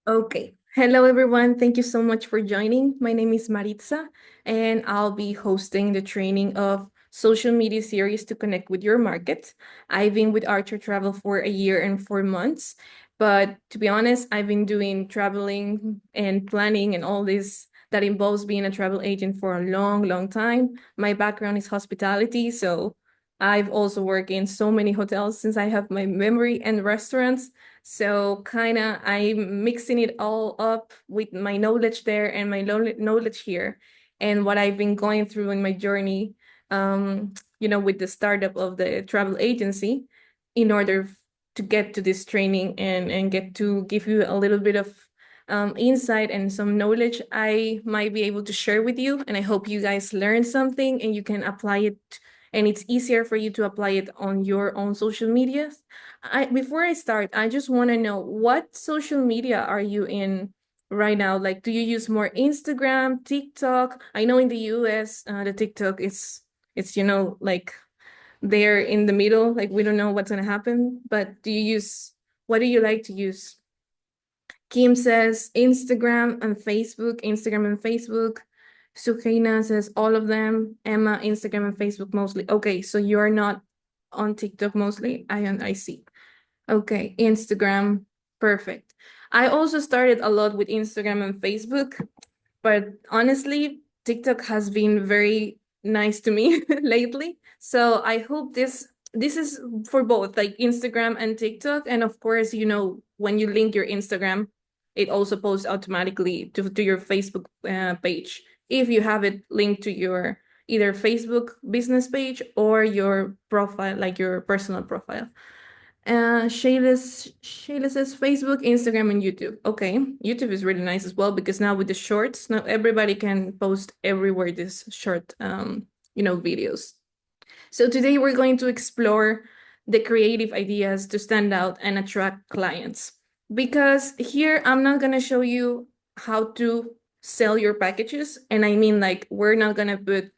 Okay. Hello, everyone. Thank you so much for joining. My name is Maritza, and I'll be hosting the training of social media series to connect with your market. I've been with Archer Travel for a year and 4 months, but to be honest, I've been doing traveling and planning and all this that involves being a travel agent for a long, long time. My background is hospitality, so I've also worked in so many hotels since I have my memory and restaurants. So kind of I'm mixing it all up with my knowledge there and my knowledge here and what I've been going through in my journey, with the startup of the travel agency in order to get to this training and get to give you a little bit of insight and some knowledge I might be able to share with you. And I hope you guys learn something and you can apply it and it's easier for you to apply it on your own social media. Before I start, I just want to know what social media are you in right now? Like, do you use more Instagram, TikTok? I know in the US, the TikTok is it's like they're in the middle, like we don't know what's gonna happen. But what do you like to use? Kim says Instagram and Facebook. Sukaina says all of them. Emma, Instagram and Facebook mostly. Okay, so you are not on TikTok mostly. I see. Okay, Instagram. Perfect. I also started a lot with Instagram and Facebook, but honestly, TikTok has been very nice to me lately. So I hope this is for both like Instagram and TikTok. And of course, when you link your Instagram, it also posts automatically to your Facebook page if you have it linked to your either Facebook business page or your profile, like your personal profile. Shayla says Facebook, Instagram, and YouTube. Okay, YouTube is really nice as well because now with the shorts, now everybody can post everywhere this short, videos. So today we're going to explore the creative ideas to stand out and attract clients. Because here I'm not gonna show you how to sell your packages, and I mean like we're not gonna put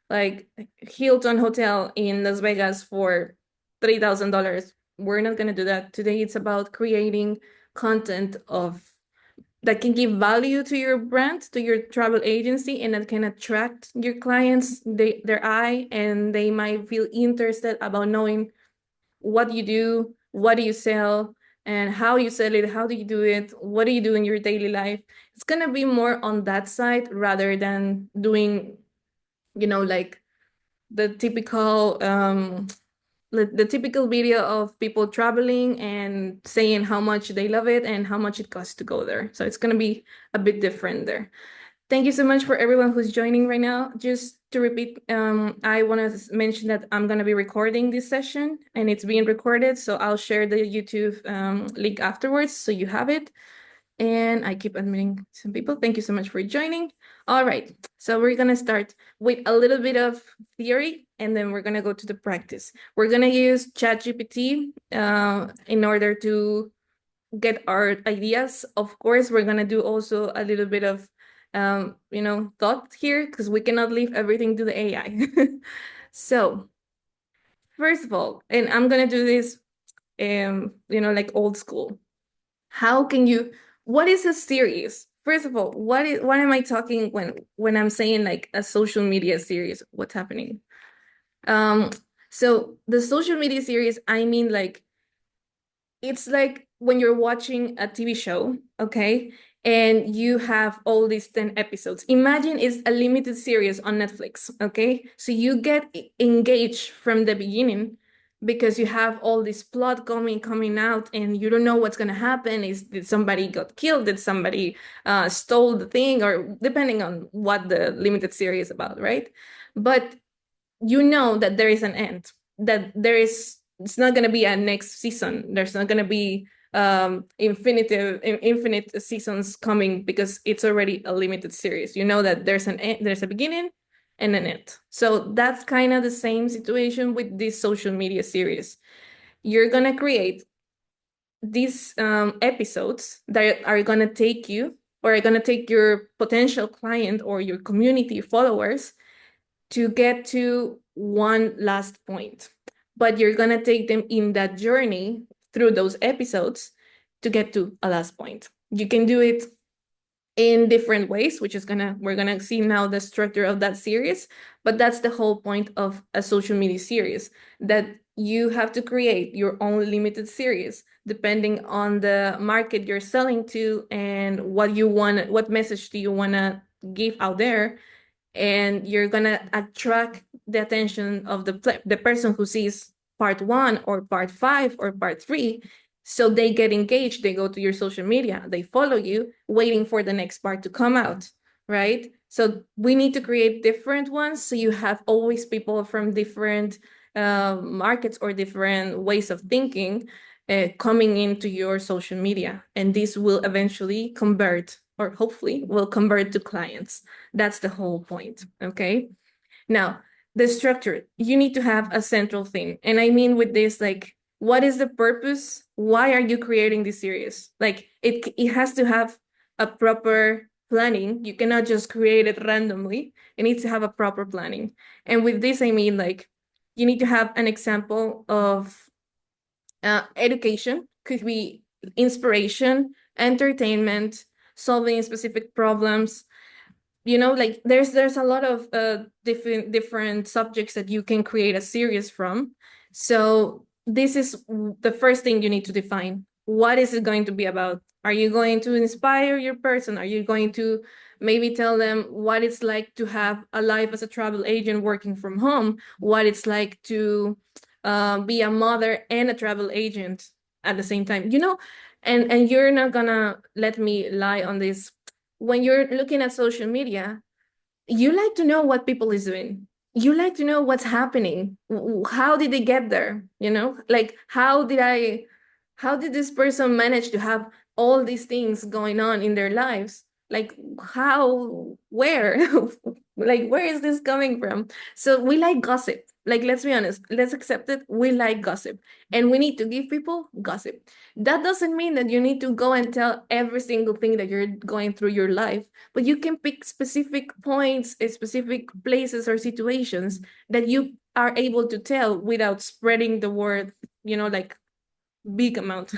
like Hilton Hotel in Las Vegas for $3,000. We're not gonna do that. Today it's about creating content of that can give value to your brand, to your travel agency, and that can attract your clients, their eye, and they might feel interested about knowing what do you sell, and how you sell it, how do you do it, what do you do in your daily life. It's gonna be more on that side rather than doing, like the typical the typical video of people traveling and saying how much they love it and how much it costs to go there. So it's going to be a bit different there. Thank you so much for everyone who's joining right now. Just to repeat, I want to mention that I'm going to be recording this session and it's being recorded. So I'll share the YouTube link afterwards so you have it. And I keep admitting some people. Thank you so much for joining. All right, so we're gonna start with a little bit of theory, and then we're gonna go to the practice. We're gonna use ChatGPT in order to get our ideas. Of course, we're gonna do also a little bit of, thought here because we cannot leave everything to the AI. So first of all, and I'm gonna do this, like old school. How can you, what is a series? First of all, what am I talking when I'm saying like a social media series? What's happening? Um, so the social media series, I mean like it's like when you're watching a TV show, okay? And you have all these 10 episodes. Imagine it's a limited series on Netflix, okay? So you get engaged from the beginning because you have all this plot coming out and you don't know what's going to happen. Did somebody got killed? Did somebody stole the thing? Or depending on what the limited series is about, right? But you know that there is an end, that it's not going to be a next season. There's not going to be infinite seasons coming because it's already a limited series. You know that there's a beginning and an end. So that's kind of the same situation with this social media series. You're going to create these episodes that are going to take you or are going to take your potential client or your community followers to get to one last point. But you're going to take them in that journey through those episodes to get to a last point. You can do it in different ways, which is we're gonna see now the structure of that series. But that's the whole point of a social media series, that you have to create your own limited series depending on the market you're selling to and what message do you want to give out there. And you're gonna attract the attention of the person who sees part one or part five or part three. So they get engaged, they go to your social media, they follow you, waiting for the next part to come out, right? So we need to create different ones, so you have always people from different markets or different ways of thinking coming into your social media, and this will eventually convert, or hopefully will convert to clients. That's the whole point, okay? Now, the structure, you need to have a central theme. And I mean with this, like, what is the purpose? Why are you creating this series? Like, it has to have a proper planning. You cannot just create it randomly. It needs to have a proper planning. And with this, I mean, like, you need to have an example of education, could be inspiration, entertainment, solving specific problems. Like there's a lot of different subjects that you can create a series from. So this is the first thing you need to define. What is it going to be about? Are you going to inspire your person? Are you going to maybe tell them what it's like to have a life as a travel agent working from home, what it's like to be a mother and a travel agent at the same time, and you're not gonna let me lie on this. When you're looking at social media, you like to know what people is doing. You like to know what's happening. How did they get there? Like how did this person manage to have all these things going on in their lives? Like where? Like where is this coming from? So we like gossip. Like, let's be honest, let's accept it. We like gossip, and we need to give people gossip. That doesn't mean that you need to go and tell every single thing that you're going through your life, but you can pick specific points, specific places or situations that you are able to tell without spreading the word, like big amount.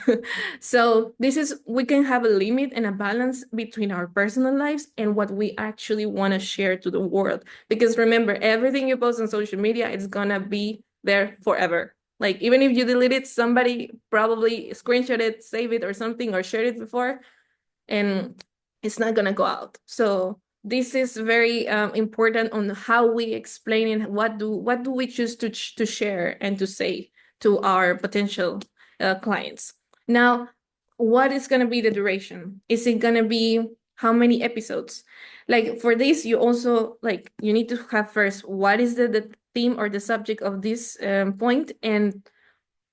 So we can have a limit and a balance between our personal lives and what we actually want to share to the world. Because remember, everything you post on social media, it's gonna be there forever. Like, even if you delete it, somebody probably screenshot it, save it or something, or shared it before, and it's not gonna go out. So this is very important on how we explain and what do we choose to share and to say to our potential clients. Now, what is going to be the duration? Is it going to be how many episodes? Like, for this, you also, like, you need to have first, what is the theme or the subject of this point, and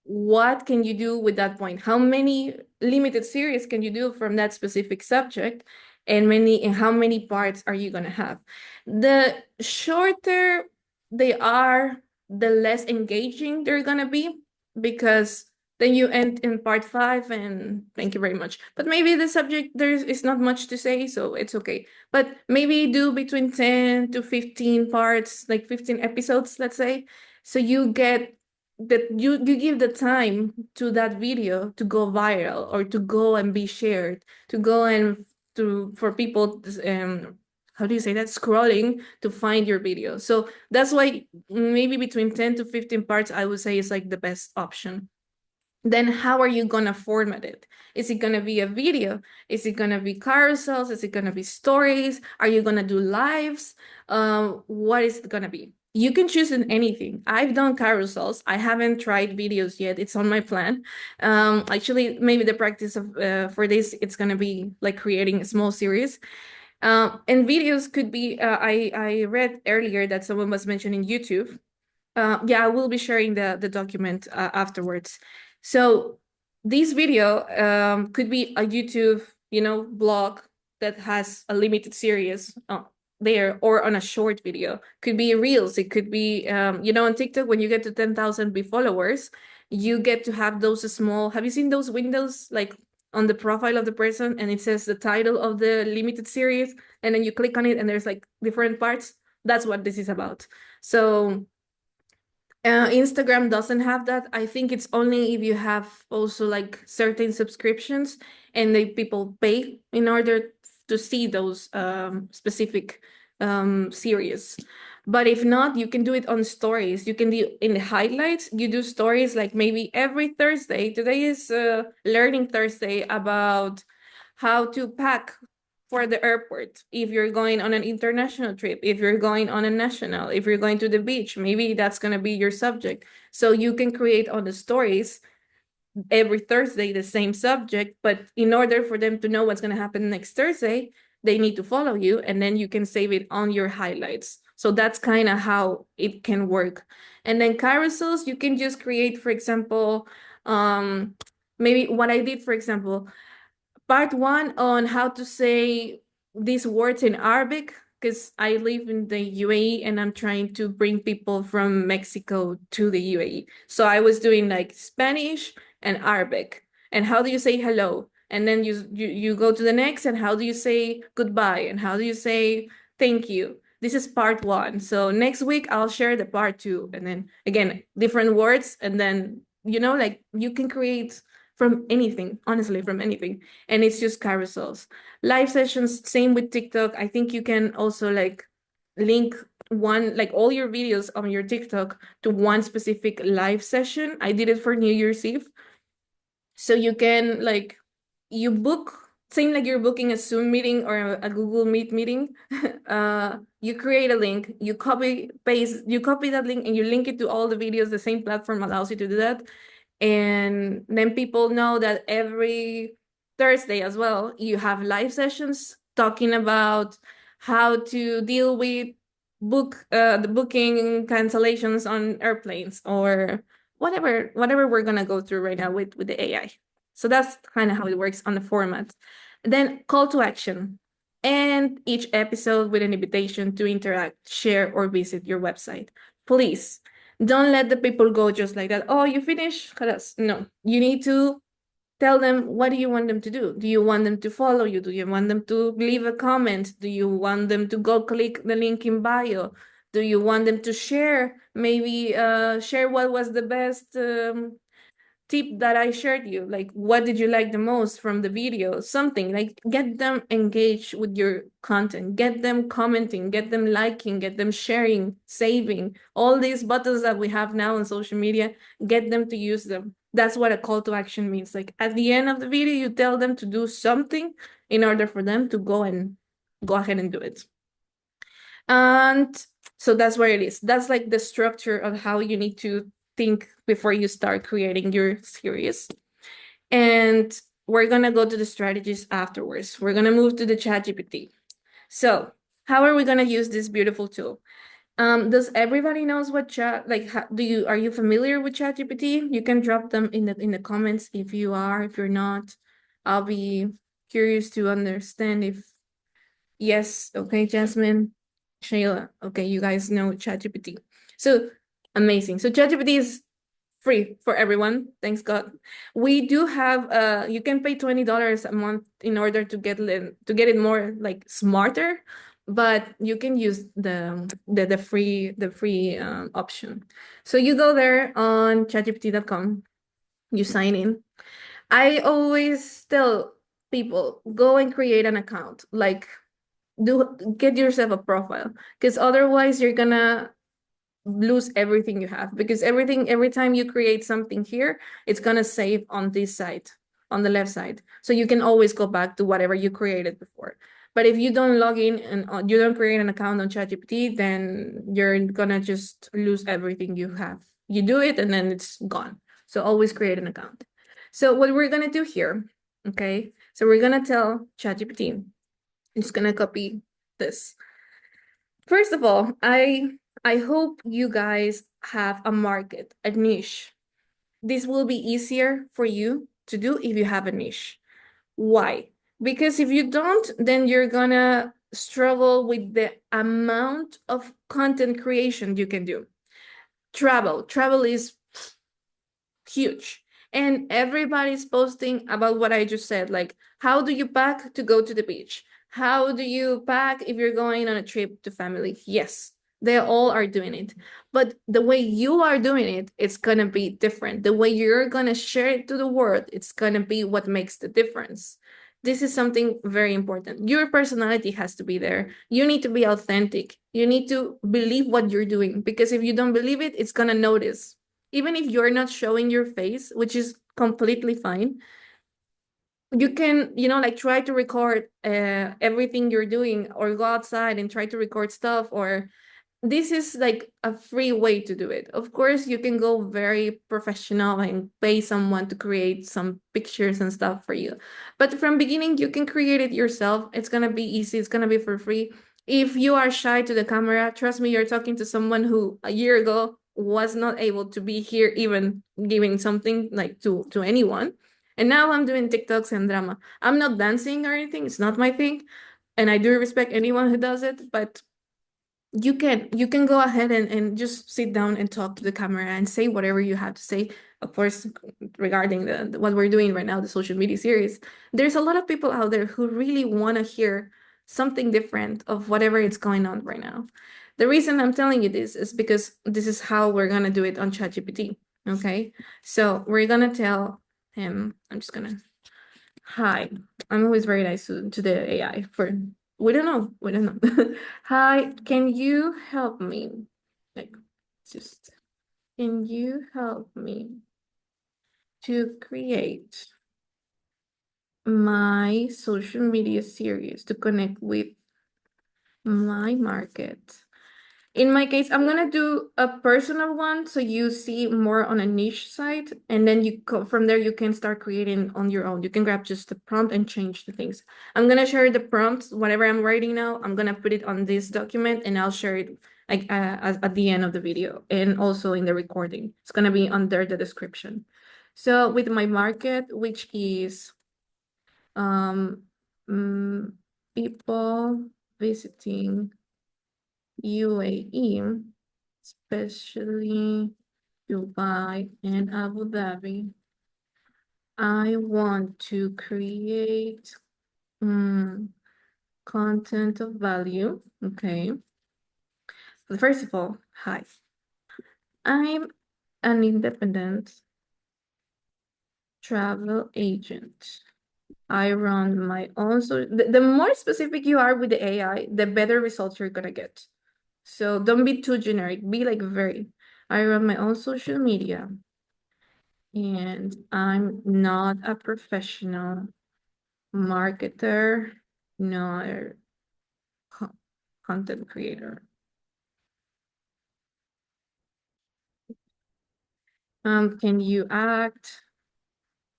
what can you do with that point? How many limited series can you do from that specific subject? And how many parts are you going to have? The shorter they are, the less engaging they're going to be, because then you end in part 5 and thank you very much. But maybe the subject there is not much to say, so it's okay. But maybe do between 10 to 15 parts, like 15 episodes, let's say. So you get that you give the time to that video to go viral, or to go and be shared, to go and for people, how do you say that, scrolling to find your video. So that's why maybe between 10 to 15 parts, I would say, is like the best option. Then how are you gonna format it? Is it gonna be a video? Is it gonna be carousels? Is it gonna be stories? Are you gonna do lives? What is it gonna be? You can choose in anything. I've done carousels. I haven't tried videos yet. It's on my plan. Actually, maybe the practice of for this, it's gonna be like creating a small series. And videos could be. I read earlier that someone was mentioning YouTube. Yeah, I will be sharing the document afterwards. So this video could be a YouTube, blog that has a limited series there, or on a short video. Could be Reels. It could be, on TikTok, when you get to 10,000 followers, you get to have those small, have you seen those windows, like on the profile of the person, and it says the title of the limited series, and then you click on it and there's like different parts? That's what this is about. So Instagram doesn't have that. I think it's only if you have also like certain subscriptions and people pay in order to see those specific series. But if not, you can do it on stories. You can do in the highlights. You do stories like maybe every Thursday. Today is Learning Thursday about how to pack for the airport, if you're going on an international trip, if you're going on a national, if you're going to the beach, maybe that's going to be your subject. So you can create on the stories every Thursday the same subject, but in order for them to know what's going to happen next Thursday, they need to follow you, and then you can save it on your highlights. So that's kind of how it can work. And then carousels, you can just create, for example, maybe what I did, for example, part one on how to say these words in Arabic, because I live in the UAE and I'm trying to bring people from Mexico to the UAE. So I was doing like Spanish and Arabic. And how do you say hello? And then you go to the next, and how do you say goodbye? And how do you say thank you? This is part one. So next week I'll share the part two. And then again, different words. And then, like you can create from anything, honestly, from anything. And it's just carousels. Live sessions, same with TikTok. I think you can also like link one, like all your videos on your TikTok to one specific live session. I did it for New Year's Eve. So you can like, you book, same like you're booking a Zoom meeting or a Google Meet meeting. You create a link, you copy that link, and you link it to all the videos. The same platform allows you to do that. And then people know that every Thursday as well, you have live sessions talking about how to deal with the booking cancellations on airplanes, or whatever we're gonna go through right now with the AI. So that's kind of how it works on the format. Then call to action, and each episode with an invitation to interact, share, or visit your website. Please don't let the people go just like that. Oh, you finished? Khalas. No, you need to tell them, what do you want them to do? Do you want them to follow you? Do you want them to leave a comment? Do you want them to go click the link in bio? Do you want them to share, maybe share what was the best tip that I shared you? Like, what did you like the most from the video? Something like, get them engaged with your content, get them commenting, get them liking, get them sharing, saving, all these buttons that we have now on social media, get them to use them. That's what a call to action means. Like at the end of the video, you tell them to do something in order for them to go ahead and do it. And so that's where it is. That's like the structure of how you need to think before you start creating your series. And we're gonna go to the strategies afterwards. We're gonna move to the ChatGPT. So how are we gonna use this beautiful tool? Does everybody knows what chat, like, are you familiar with ChatGPT? You can drop them in the comments if you are. If you're not, I'll be curious to understand if yes. Okay, Jasmine, Shayla. Okay, you guys know ChatGPT. So amazing. So ChatGPT is free for everyone, thanks God. We do have you can pay $20 a month in order to get it more like smarter, but you can use the free option. So you go there on chatgpt.com, you sign in. I always tell people, go and create an account. Like, get yourself a profile, because otherwise you're gonna lose everything you have, because every time you create something here, it's gonna save on this side, on the left side, so you can always go back to whatever you created before. But if you don't log in and you don't create an account on ChatGPT, then you're gonna just lose everything you have. You do it and then it's gone. So always create an account. So what we're gonna do here, okay, so we're gonna tell ChatGPT, I'm just gonna copy this. First of all, I hope you guys have a market, a niche. This will be easier for you to do if you have a niche. Why? Because if you don't, then you're gonna struggle with the amount of content creation you can do. Travel is huge. And everybody's posting about what I just said, like, how do you pack to go to the beach? How do you pack if you're going on a trip to family? Yes, They all are doing it. But the way you are doing it, it's gonna be different. The way you're gonna share it to the world, it's gonna be what makes the difference. This is something very important. Your personality has to be there. You need to be authentic. You need to believe what you're doing, because if you don't believe it, it's gonna notice. Even if you're not showing your face, which is completely fine, you can, like, try to record everything you're doing, or go outside and try to record stuff, or this is like a free way to do it. Of course, you can go very professional and pay someone to create some pictures and stuff for you. But from beginning, you can create it yourself. It's gonna be easy. It's gonna be for free. If you are shy to the camera, trust me, you're talking to someone who a year ago was not able to be here, even giving something like to anyone. And now I'm doing TikToks and drama. I'm not dancing or anything. It's not my thing. And I do respect anyone who does it, but you can go ahead and just sit down and talk to the camera and say whatever you have to say. Of course, regarding what we're doing right now, the social media series, there's a lot of people out there who really want to hear something different of whatever is going on right now. The reason I'm telling you this is because this is how we're gonna do it on ChatGPT. Okay, so we're gonna tell him, I'm just gonna, hi, I'm always very nice to the AI. For we don't know. Hi, can you help me? Like, just, can you help me to create my social media series to connect with my market? In my case, I'm gonna do a personal one, so you see more on a niche site, and then you go from there. You can start creating on your own. You can grab just the prompt and change the things. I'm gonna share the prompts, whatever I'm writing now. I'm gonna put it on this document, and I'll share it like at the end of the video, and also in the recording. It's gonna be under the description. So with my market, which is um mm, people visiting UAE, especially Dubai and Abu Dhabi, I want to create content of value. Okay. First of all, hi. I'm an independent travel agent. I run my own. So the more specific you are with the AI, the better results you're gonna get. So don't be too generic. Be like very. I run my own social media, and I'm not a professional marketer, nor co- content creator. Can you act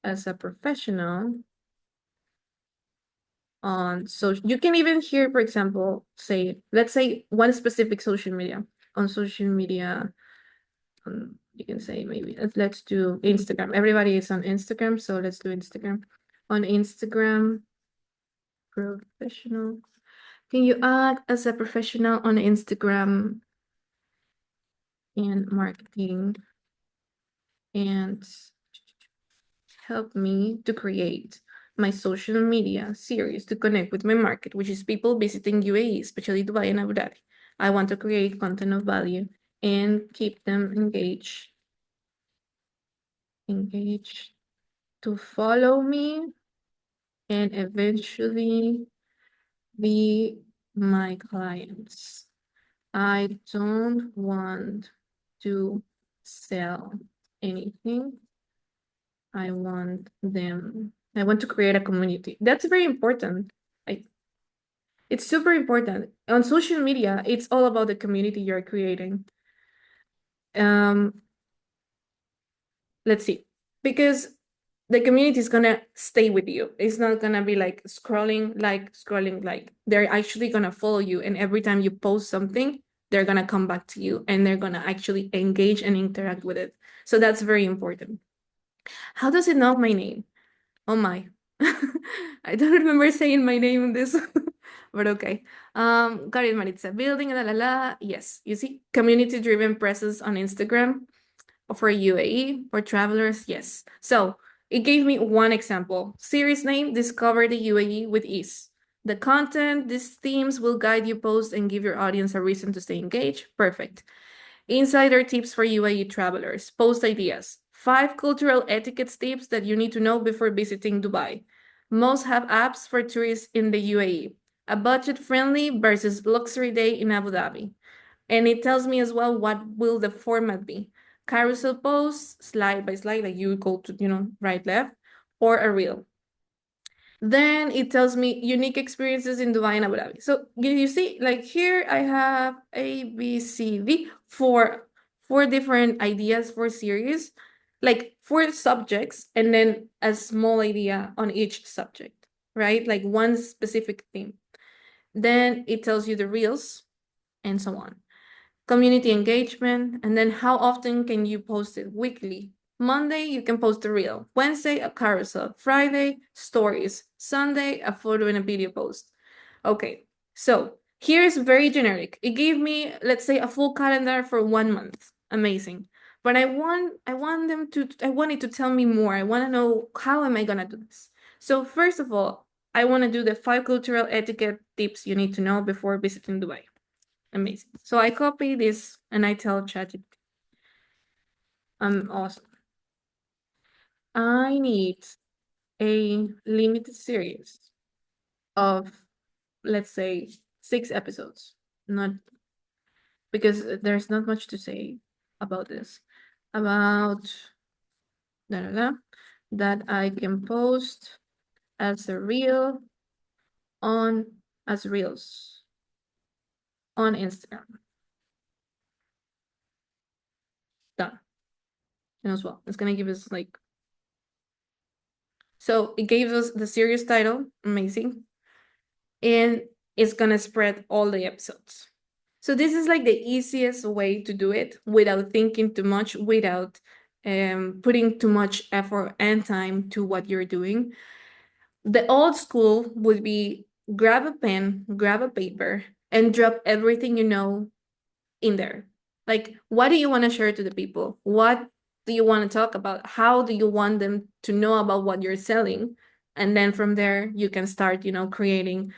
as a professional on social? You can even hear, for example, say, let's say one specific social media. On social media, you can say maybe let's do Instagram. Everybody is on Instagram, so let's do Instagram. On Instagram, professional. Can you act as a professional on Instagram and marketing and help me to create my social media series to connect with my market, which is people visiting UAE, especially Dubai and Abu Dhabi. I want to create content of value and keep them engaged to follow me and eventually be my clients. I don't want to sell anything. I want to create a community. That's very important. I, it's super important. On social media, it's all about the community you're creating. Um, let's see. Because the community is gonna stay with you. It's not gonna be like scrolling like they're actually gonna follow you, and every time you post something, they're gonna come back to you and they're gonna actually engage and interact with it. So that's very important. How does it know my name? Oh my. I don't remember saying my name in this, but okay. Got it, Maritza. Building, la la la. Yes, you see, community-driven presence on Instagram for UAE, for travelers, yes. So it gave me one example. Series name, Discover the UAE with Ease. The content, these themes will guide your post and give your audience a reason to stay engaged. Perfect. Insider tips for UAE travelers. Post ideas. 5 cultural etiquette tips that you need to know before visiting Dubai. Must have apps for tourists in the UAE. A budget friendly versus luxury day in Abu Dhabi. And it tells me as well what will the format be. Carousel posts, slide by slide, like you go to, right, left, or a reel. Then it tells me unique experiences in Dubai and Abu Dhabi. So you see, like here I have A, B, C, D, four different ideas for series, like 4 subjects, and then a small idea on each subject, right? Like one specific theme. Then it tells you the reels and so on. Community engagement, and then how often can you post it? Weekly. Monday, you can post a reel. Wednesday, a carousel. Friday, stories. Sunday, a photo and a video post. Okay, so here's very generic. It gave me, let's say, a full calendar for 1 month. Amazing. But I want it to tell me more. I want to know, how am I gonna do this? So first of all, I want to do the 5 cultural etiquette tips you need to know before visiting Dubai. Amazing. So I copy this and I tell ChatGPT, awesome. I need a limited series of, let's say, 6 episodes. Not because there's not much to say about this. About that I can post as a reel on as reels on Instagram. Done. And as well, it's gonna give us like, so it gave us the series title, amazing, and it's gonna spread all the episodes. So this is like the easiest way to do it without thinking too much, without putting too much effort and time to what you're doing. The old school would be grab a pen, grab a paper, and drop everything you know in there. Like, what do you want to share to the people? What do you want to talk about? How do you want them to know about what you're selling? And then from there, you can start, creating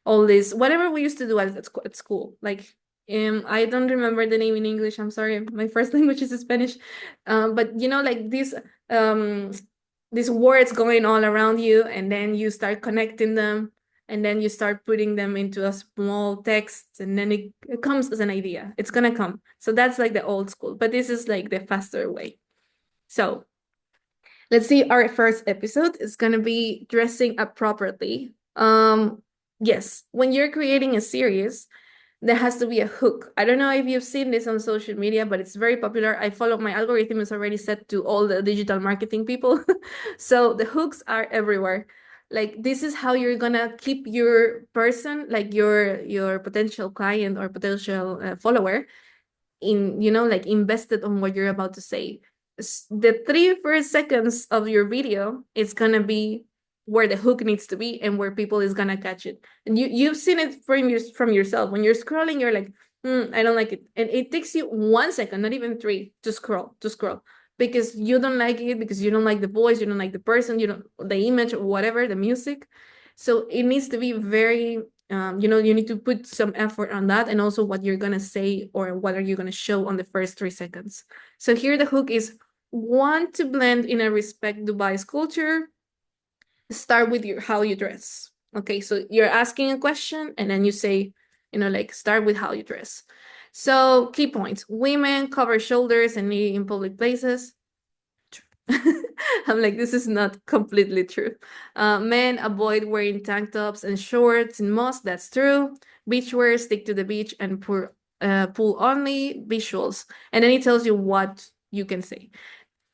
all this, whatever we used to do at school. Like, I don't remember the name in English. I'm sorry, my first language is Spanish. But like these words going all around you, and then you start connecting them, and then you start putting them into a small text, and then it comes as an idea. It's gonna come. So that's like the old school, but this is like the faster way. So let's see, our first episode is gonna be dressing appropriately. Yes, when you're creating a series, there has to be a hook. I don't know if you've seen this on social media, but it's very popular. I follow, my algorithm is already set to all the digital marketing people. So the hooks are everywhere. Like, this is how you're gonna keep your person, like your potential client or potential follower, in like invested on what you're about to say. The 3 first seconds of your video is gonna be where the hook needs to be and where people is gonna catch it. And you've seen it from yourself. When you're scrolling, you're like, I don't like it, and it takes you 1 second, not even 3, to scroll, because you don't like it, because you don't like the voice, you don't like the person, you don't the image, or whatever, the music. So it needs to be very, you need to put some effort on that, and also what you're gonna say or what are you gonna show on the first 3 seconds. So here the hook is: want to blend in and respect Dubai's culture. Start with how you dress. Okay, so you're asking a question, and then you say, like, start with how you dress. So key points: women cover shoulders and knee in public places. I'm like, this is not completely true. Men avoid wearing tank tops and shorts in mosque. That's true. Beachwear, stick to the beach and pool only. Visuals, and then it tells you what you can say.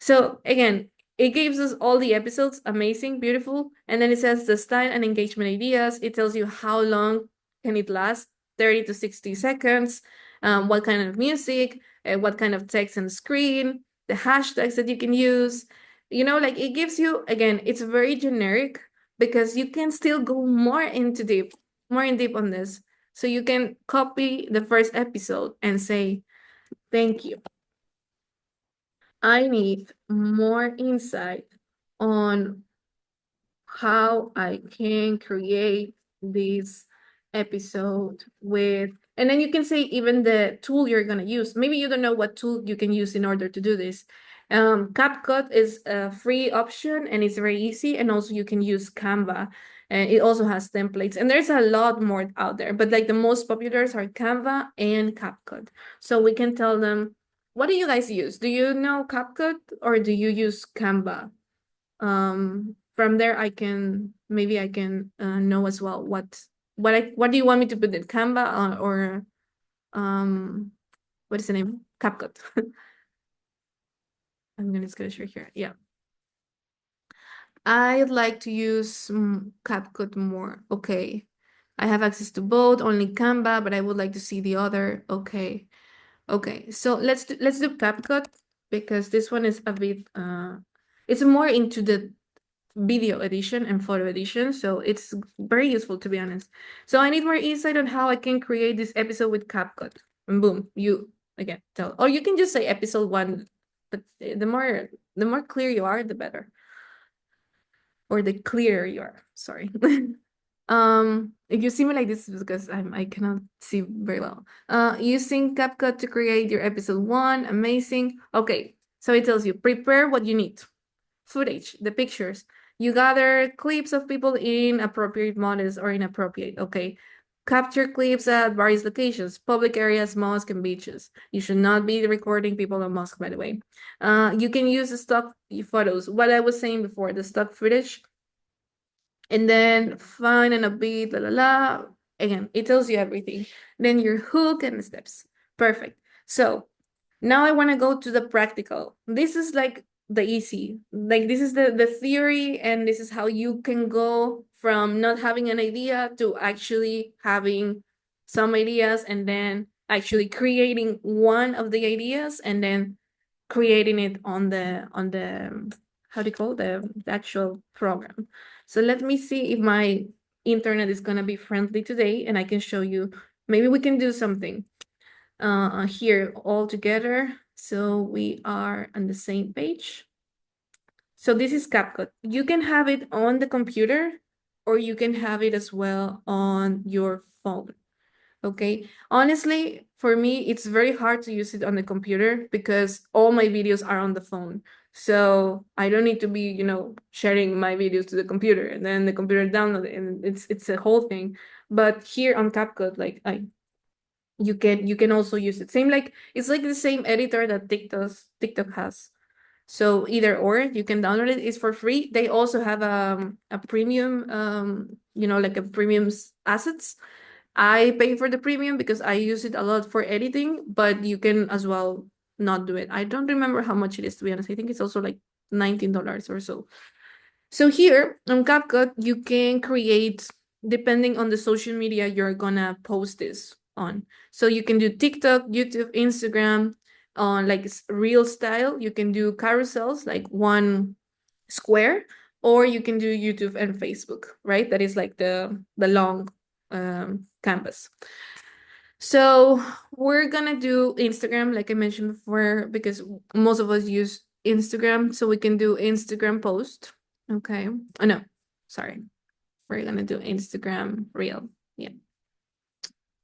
So again, it gives us all the episodes, amazing, beautiful, and then it says the style and engagement ideas. It tells you how long can it last, 30 to 60 seconds, what kind of music, what kind of text and screen, the hashtags that you can use. Like, it gives you, again, it's very generic because you can still go more in deep on this. So you can copy the first episode and say, thank you, I need more insight on how I can create this episode with, and then you can say even the tool you're going to use. Maybe you don't know what tool you can use in order to do this. CapCut is a free option and it's very easy. And also you can use Canva, and it also has templates. And there's a lot more out there, but like the most populars are Canva and CapCut. So we can tell them, what do you guys use? Do you know CapCut or do you use Canva? From there I can, maybe I can know as well what do you want me to put in Canva, or what is the name? CapCut. I'm gonna just gonna share here. Yeah. I'd like to use CapCut more. Okay. I have access to both, only Canva, but I would like to see the other. Okay. Okay. So let's do CapCut because this one is a bit it's more into the video edition and photo edition, so it's very useful, to be honest. So I need more insight on how I can create this episode with CapCut. And boom, you again tell, or you can just say episode 1, but the more clear you are, the better, or the clearer you are, sorry. If you see me like this, it's because I cannot see very well. Using CapCut to create your episode 1, amazing. Okay, so it tells you prepare what you need. Footage, the pictures. You gather clips of people in appropriate models or inappropriate. Okay. Capture clips at various locations, public areas, mosques, and beaches. You should not be recording people on mosque, by the way. You can use the stock photos. What I was saying before, the stock footage. And then fine and a beat, la la la. Again, it tells you everything. Then your hook and the steps. Perfect. So now I want to go to the practical. This is like the easy, like this is the theory, and this is how you can go from not having an idea to actually having some ideas, and then actually creating one of the ideas, and then creating it on the how do you call the actual program. So let me see if my internet is gonna be friendly today, and I can show you. Maybe we can do something here all together, so we are on the same page. So this is CapCut. You can have it on the computer, or you can have it as well on your phone. Okay. Honestly, for me, it's very hard to use it on the computer because all my videos are on the phone. So I don't need to be, sharing my videos to the computer and then the computer download it, and it's a whole thing. But here on CapCut, like you can also use it. Same, like it's like the same editor that TikTok has. So either or, you can download it. It's for free. They also have a premium, like a premium's assets. I pay for the premium because I use it a lot for editing, but you can as well not do it. I don't remember how much it is, to be honest. I think it's also like $19 or so. So here on CapCut, you can create depending on the social media you're gonna post this on. So you can do TikTok, YouTube, Instagram, on like real style. You can do carousels, like one square, or you can do YouTube and Facebook, right? That is like the long canvas. So we're gonna do Instagram, like I mentioned before, because most of us use Instagram, so we can do Instagram post. Okay. Oh no, sorry. We're gonna do Instagram reel. Yeah.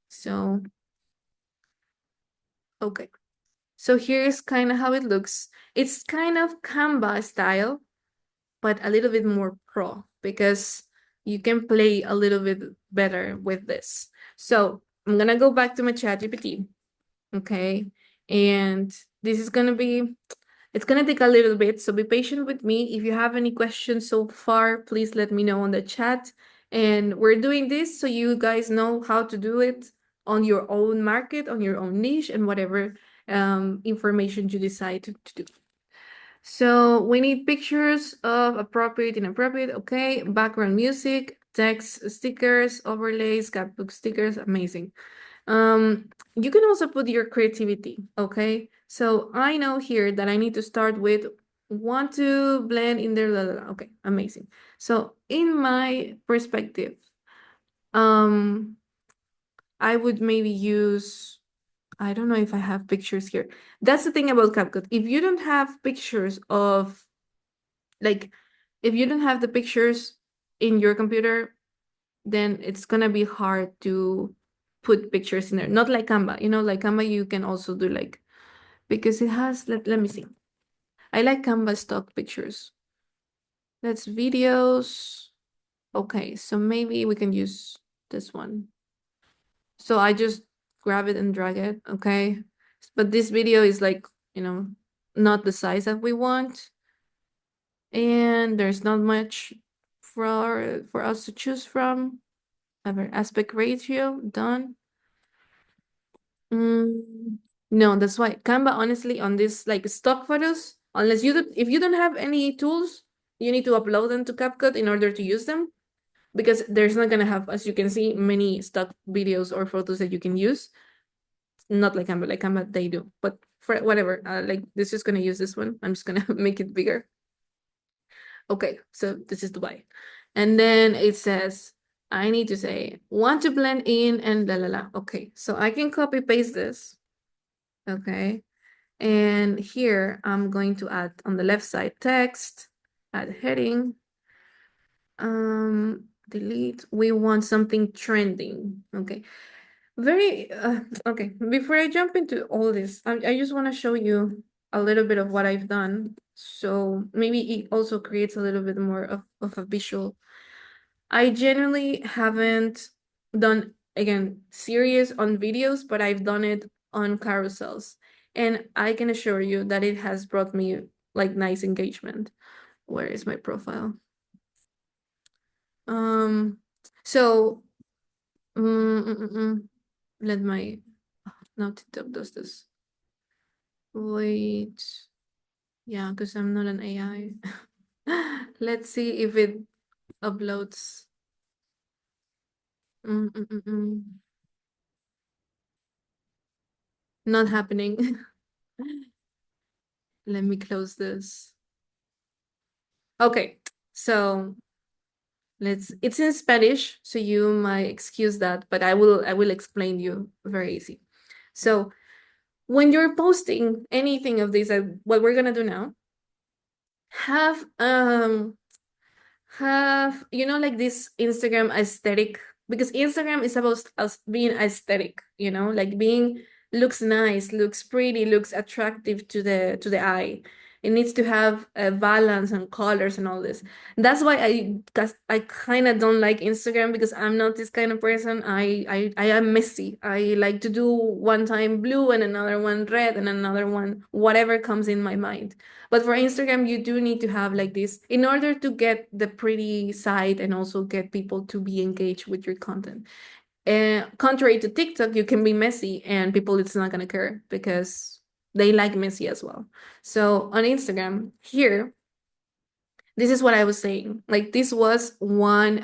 So okay. So here's kind of how it looks. It's kind of Canva style, but a little bit more pro because you can play a little bit better with this. So I'm gonna go back to my ChatGPT. Okay. And this is gonna be, it's gonna take a little bit, so be patient with me. If you have any questions so far, please let me know on the chat. And we're doing this so you guys know how to do it on your own market, on your own niche, and whatever information you decide to do. So we need pictures of appropriate, inappropriate, okay, background music, text, stickers, overlays, scrapbook stickers, amazing. You can also put your creativity, okay? So I know here that I need to start with want to blend in there, okay, amazing. So in my perspective, I would maybe use, I don't know if I have pictures here. That's the thing about CapCut. If you don't have pictures of, like, if you don't have the pictures in your computer, then it's gonna be hard to put pictures in there. Not like Canva, like Canva, you can also do like, because it has, let me see. I like Canva stock pictures. That's videos. Okay, so maybe we can use this one. So I just grab it and drag it, okay? But this video is like, not the size that we want. And there's not much for us to choose from. Ever aspect ratio, done. No, that's why Canva, honestly, on this like stock photos, unless if you don't have any tools, you need to upload them to CapCut in order to use them, because there's not gonna have, as you can see, many stock videos or photos that you can use. Not like Canva they do, but for whatever, like this is gonna use this one. I'm just gonna make it bigger. Okay, so this is Dubai, and then it says I need to say want to blend in and la la la. Okay, so I can copy paste this. Okay, and here I'm going to add on the left side text, add heading, delete. We want something trending. Okay, very okay. Before I jump into all this, I just want to show you a little bit of what I've done, so maybe it also creates a little bit more of a visual. I generally haven't done, again, series on videos, but I've done it on carousels. And I can assure you that it has brought me like nice engagement. Where is my profile? Um, so let my now TikTok does this. Wait, yeah, because I'm not an AI. Let's see if it uploads. Not happening. Let me close this. Okay, so it's in Spanish, so you might excuse that, but I will explain you very easy. So when you're posting anything of this, what we're gonna do now, have like this Instagram aesthetic, because Instagram is about us being aesthetic, like being looks nice, looks pretty, looks attractive to the eye. It needs to have a balance and colors and all this. That's why I kind of don't like Instagram, because I'm not this kind of person. I am messy. I like to do one time blue and another one red and another one whatever comes in my mind. But for Instagram, you do need to have like this in order to get the pretty side and also get people to be engaged with your content. And contrary to TikTok, you can be messy and people it's not gonna care because they like messy as well. So on Instagram, here, this is what I was saying. Like this was one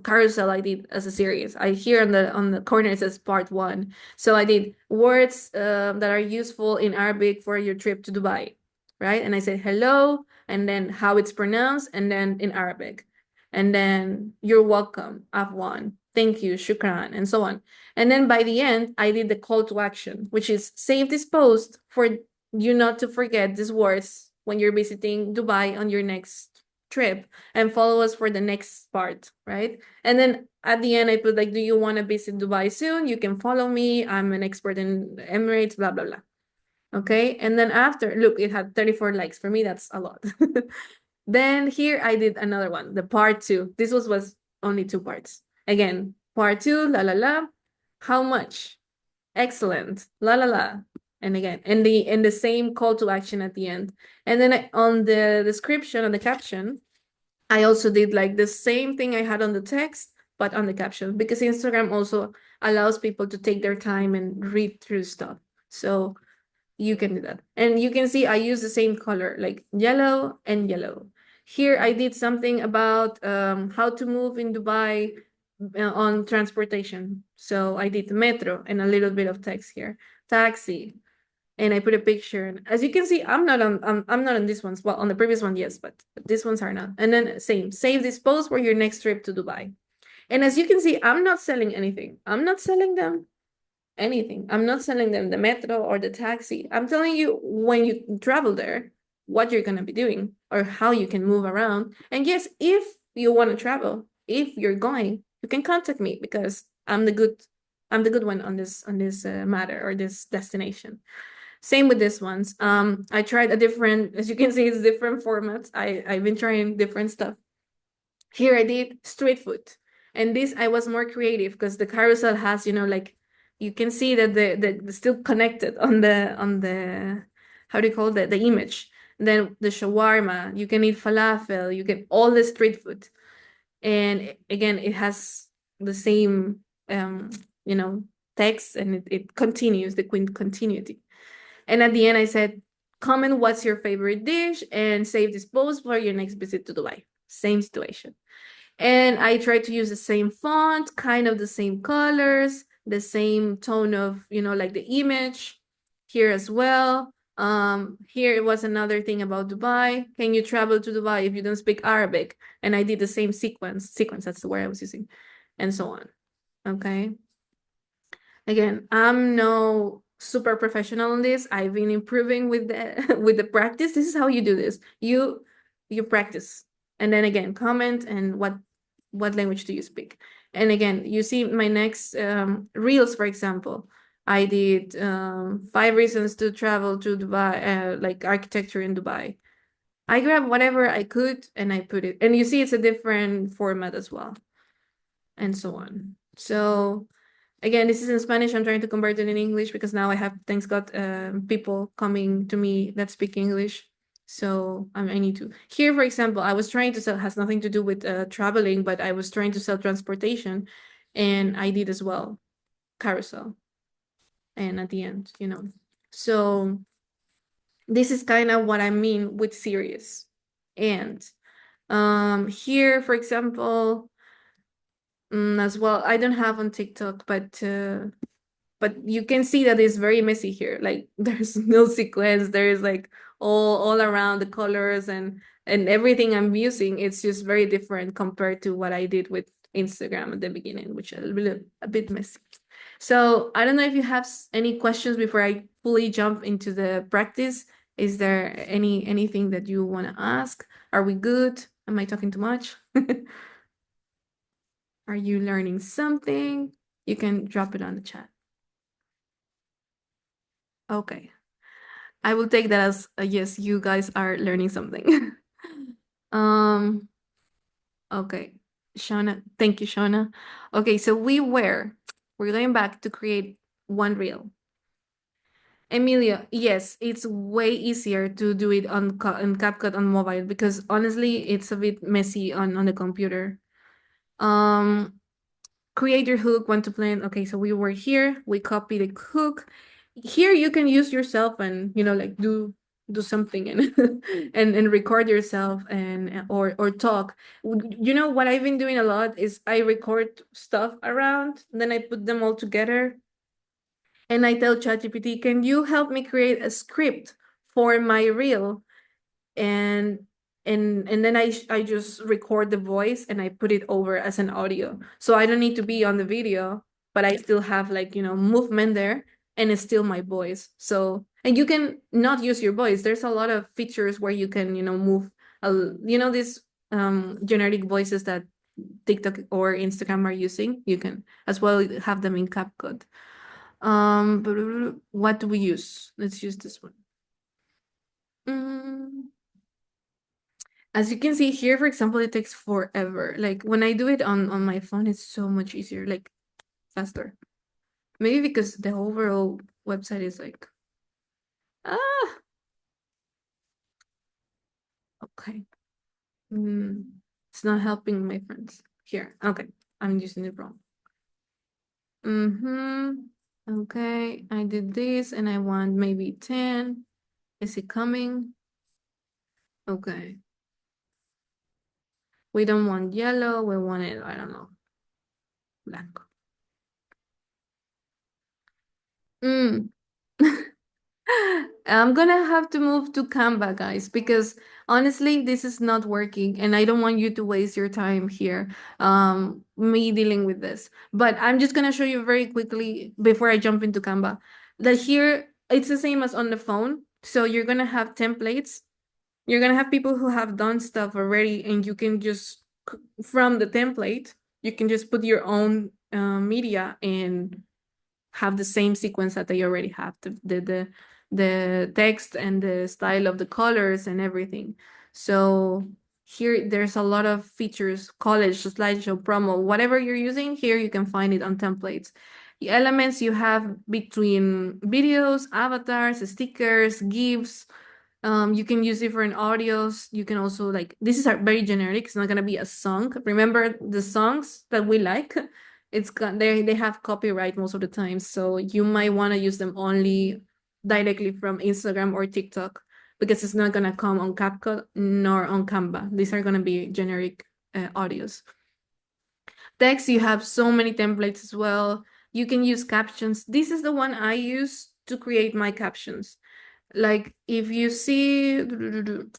carousel I did as a series. I here on the corner it says part one. So I did words that are useful in Arabic for your trip to Dubai, right? And I said hello, and then how it's pronounced, and then in Arabic, and then you're welcome, Afwan, thank you, shukran, and so on. And then by the end, I did the call to action, which is save this post for you not to forget these words when you're visiting Dubai on your next trip, and follow us for the next part, right? And then at the end, I put like, do you want to visit Dubai soon? You can follow me. I'm an expert in Emirates, blah, blah, blah. Okay. And then after, look, it had 34 likes. For me, that's a lot. Then here I did another one, the part two. This was only two parts. Again, part two, la, la, la. How much? Excellent. La la la. And again, and the same call to action at the end. And then on the description, on the caption, I also did like the same thing I had on the text, but on the caption, because Instagram also allows people to take their time and read through stuff. So you can do that. And you can see I use the same color, like yellow and yellow. Here I did something about how to move in Dubai on transportation. So I did metro and a little bit of text here. Taxi. And I put a picture. As you can see, I'm not on this ones. Well, on the previous one, yes, but these ones are not. And then same, save this post for your next trip to Dubai. And as you can see, I'm not selling anything. I'm not selling them anything. I'm not selling them the metro or the taxi. I'm telling you when you travel there, what you're gonna be doing or how you can move around. And yes, if you want to travel, if you're going, you can contact me because I'm the good one on this matter or this destination. Same with this ones. I tried a different, as you can see, it's different formats. I've been trying different stuff. Here I did street food. And this I was more creative because the carousel has, like you can see that the still connected on the how do you call that, the image. Then the shawarma, you can eat falafel, you get all the street food. And again, it has the same um, you know, text, and it continues the continuity. And at the end I said, comment what's your favorite dish and save this post for your next visit to Dubai. Same situation. And I tried to use the same font, kind of the same colors, the same tone of, like the image here as well. Here it was another thing about Dubai. Can you travel to Dubai if you don't speak Arabic? And I did the same sequence, that's the word I was using, and so on. Okay. Again, I'm no super professional on this. I've been improving with the with the practice. This is how you do this. You practice, and then again comment and what language do you speak. And again, you see my next reels, for example. I did 5 reasons to travel to Dubai, like architecture in Dubai. I grabbed whatever I could and I put it. And you see it's a different format as well, and so on. So again, this is in Spanish. I'm trying to convert it in English because now I have, thanks God, people coming to me that speak English. So I need to. Here, for example, I was trying to sell, has nothing to do with traveling, but I was trying to sell transportation, and I did as well, carousel. And at the end, So this is kind of what I mean with serious. And here, for example, as well, I don't have on TikTok, but you can see that it's very messy here. Like there's no sequence. There's like all around the colors and everything I'm using. It's just very different compared to what I did with Instagram at the beginning, which is a bit messy. So I don't know if you have any questions before I fully jump into the practice. Is there anything that you want to ask? Are we good? Am I talking too much? Are you learning something? You can drop it on the chat. Okay. I will take that as a yes, you guys are learning something. Um, okay. Shauna, thank you, Shauna. Okay, so we're going back to create one reel. Emilio, yes, it's way easier to do it on CapCut on mobile because honestly, it's a bit messy on the computer. Create your hook, want to plan. Okay, so we were here, we copy the hook. Here you can use yourself and like do something and and record yourself and or talk. What I've been doing a lot is I record stuff around, then I put them all together and I tell ChatGPT, can you help me create a script for my reel? And and then I just record the voice and I put it over as an audio. So I don't need to be on the video, but I still have like, movement there and it's still my voice. So, and you can not use your voice. There's a lot of features where you can, move, these generic voices that TikTok or Instagram are using. You can as well have them in CapCut. What do we use? Let's use this one. As you can see here, for example, it takes forever. Like when I do it on my phone, it's so much easier, like faster. Maybe because the overall website is like, ah, okay. It's not helping my friends here. Okay, I'm using it wrong. Okay, I did this and I want maybe 10. Is it coming? Okay. We don't want yellow, we want it, I don't know, black. Mm. I'm gonna have to move to Canva, guys, because honestly, this is not working, and I don't want you to waste your time here, me dealing with this. But I'm just gonna show you very quickly before I jump into Canva that here it's the same as on the phone. So you're gonna have templates. You're gonna have people who have done stuff already, and you can just from the template You can just put your own media and have the same sequence that they already have, the text and the style of the colors and everything. So here there's a lot of features, college, slideshow, promo, whatever you're using, here you can find it on templates. The elements you have between videos, avatars, stickers, GIFs. You can use different audios. You can also like, this is very generic. It's not gonna be a song. Remember the songs that we like? They have copyright most of the time, so you might want to use them only directly from Instagram or TikTok because it's not gonna come on CapCut nor on Canva. These are gonna be generic audios. Text, you have so many templates as well. You can use captions. This is the one I use to create my captions. Like if you see,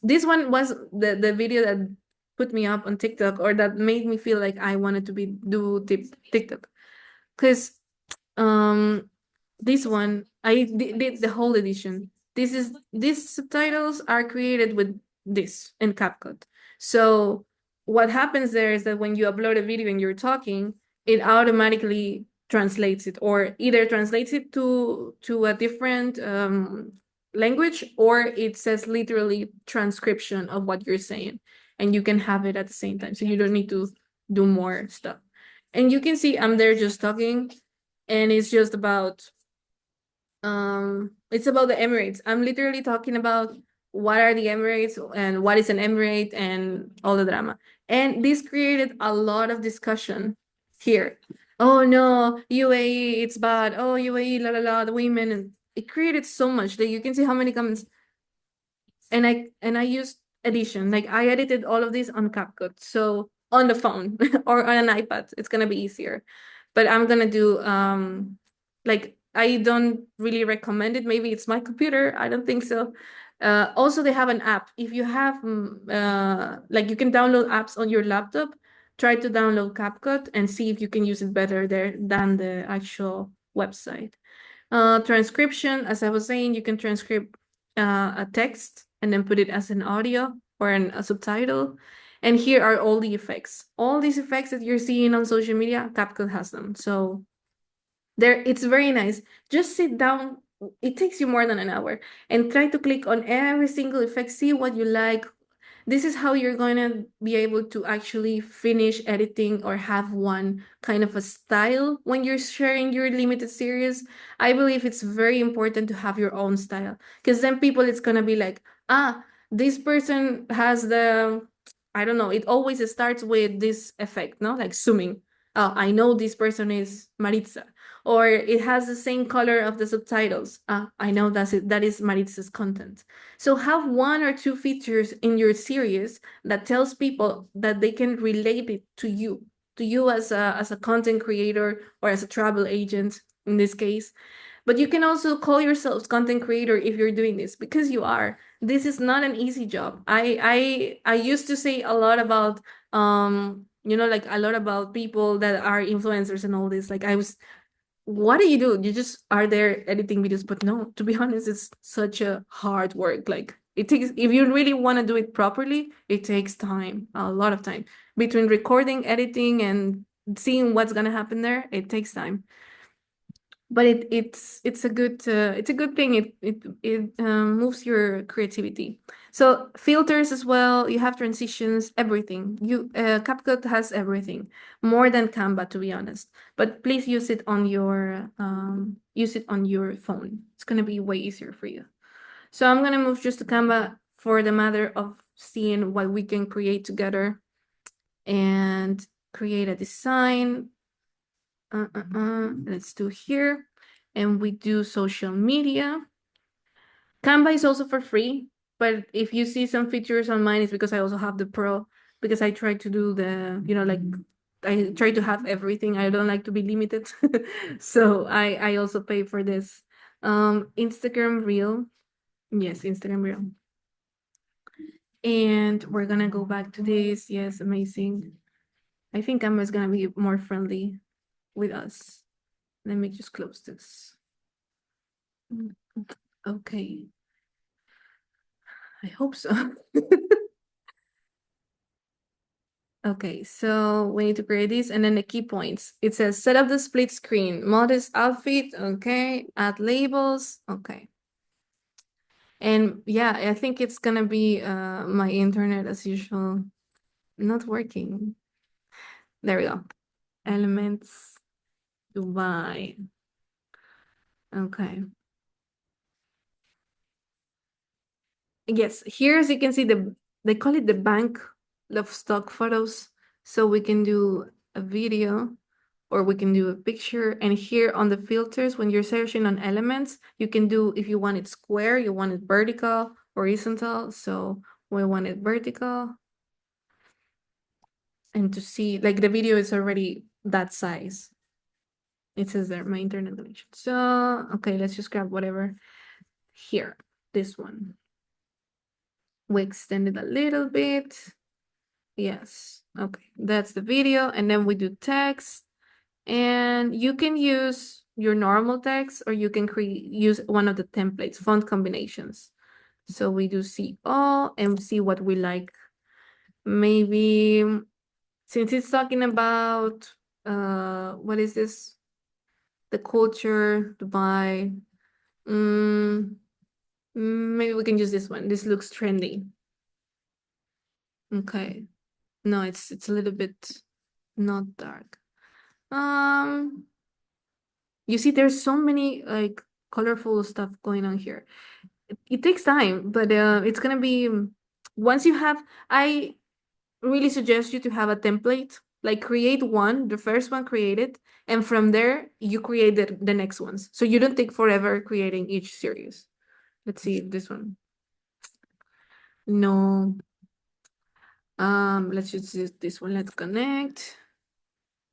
this one was the video that put me up on TikTok, or that made me feel like I wanted to do TikTok, because this one I did the whole edition. These subtitles are created with this in CapCut. So what happens there is that when you upload a video and you're talking, it automatically translates it, or either translates it to a different language, or it says literally transcription of what you're saying, and you can have it at the same time, so you don't need to do more stuff. And you can see I'm there just talking, and it's just about it's about the Emirates. I'm literally talking about what are the Emirates and what is an Emirate and all the drama. And this created a lot of discussion here. Oh no, UAE, it's bad. Oh, UAE, la la la, the women. And it created so much that you can see how many comments. And I used edition. Like I edited all of this on CapCut. So on the phone or on an iPad, it's gonna be easier. But I'm gonna do like I don't really recommend it. Maybe it's my computer. I don't think so. Also, they have an app. If you have like you can download apps on your laptop, try to download CapCut and see if you can use it better there than the actual website. Transcription, as I was saying, you can transcribe a text and then put it as an audio or a subtitle. And here are all the effects. All these effects that you're seeing on social media, CapCut has them. So there, it's very nice. Just sit down. It takes you more than an hour and try to click on every single effect, see what you like. This is how you're going to be able to actually finish editing or have one kind of a style when you're sharing your limited series. I believe it's very important to have your own style, because then people, it's going to be like, ah, this person has the, I don't know, it always starts with this effect, no? Like zooming. Oh, I know this person is Maritza. Or it has the same color of the subtitles. Ah, I know that is Maritza's content. So have one or two features in your series that tells people that they can relate it to you as a content creator or as a travel agent in this case. But you can also call yourselves content creator if you're doing this, because you are. This is not an easy job. I used to say a lot about like a lot about people that are influencers and all this. Like I was, what do? You just are there editing videos, but no, to be honest, it's such a hard work. Like it takes, if you really want to do it properly, it takes time, a lot of time. Between recording, editing, and seeing what's gonna happen there, it takes time. But it's a good thing. It moves your creativity. So filters as well. You have transitions, everything. CapCut has everything, more than Canva, to be honest. But please use it on your phone. It's gonna be way easier for you. So I'm gonna move just to Canva for the matter of seeing what we can create together and create a design. Let's do here. And we do social media. Canva is also for free, but if you see some features on mine, it's because I also have the pro, because I try to do like I try to have everything. I don't like to be limited. So I also pay for this. Instagram Reel. Yes, Instagram Reel. And we're gonna go back to this. Yes, amazing. I think Canva is gonna be more friendly with us. Let me just close this. Okay. I hope so. Okay, so we need to create this and then the key points. It says set up the split screen, modest outfit, okay, add labels, okay. And yeah, I think it's gonna be my internet as usual not working. There we go. Elements, Dubai. Okay. Yes, here as you can see they call it the bank of stock photos. So we can do a video or we can do a picture. And here on the filters, when you're searching on elements, you can do if you want it square, you want it vertical, horizontal. So we want it vertical. And to see like the video is already that size. It says there, my internet connection. So okay, let's just grab whatever here, this one. We extend it a little bit. Yes, okay, that's the video. And then we do text. And you can use your normal text or you can use one of the templates, font combinations. So we do see all and see what we like. Maybe since it's talking about what is this? The culture, Dubai. Maybe we can use this one. This looks trendy. Okay. No, it's a little bit not dark. You see, there's so many like colorful stuff going on here. It takes time, but it's gonna be once you have. I really suggest you to have a template. Like create one, the first one created, and from there you create the next ones. So you don't take forever creating each series. Let's see this one. No. Let's just use this one. Let's connect.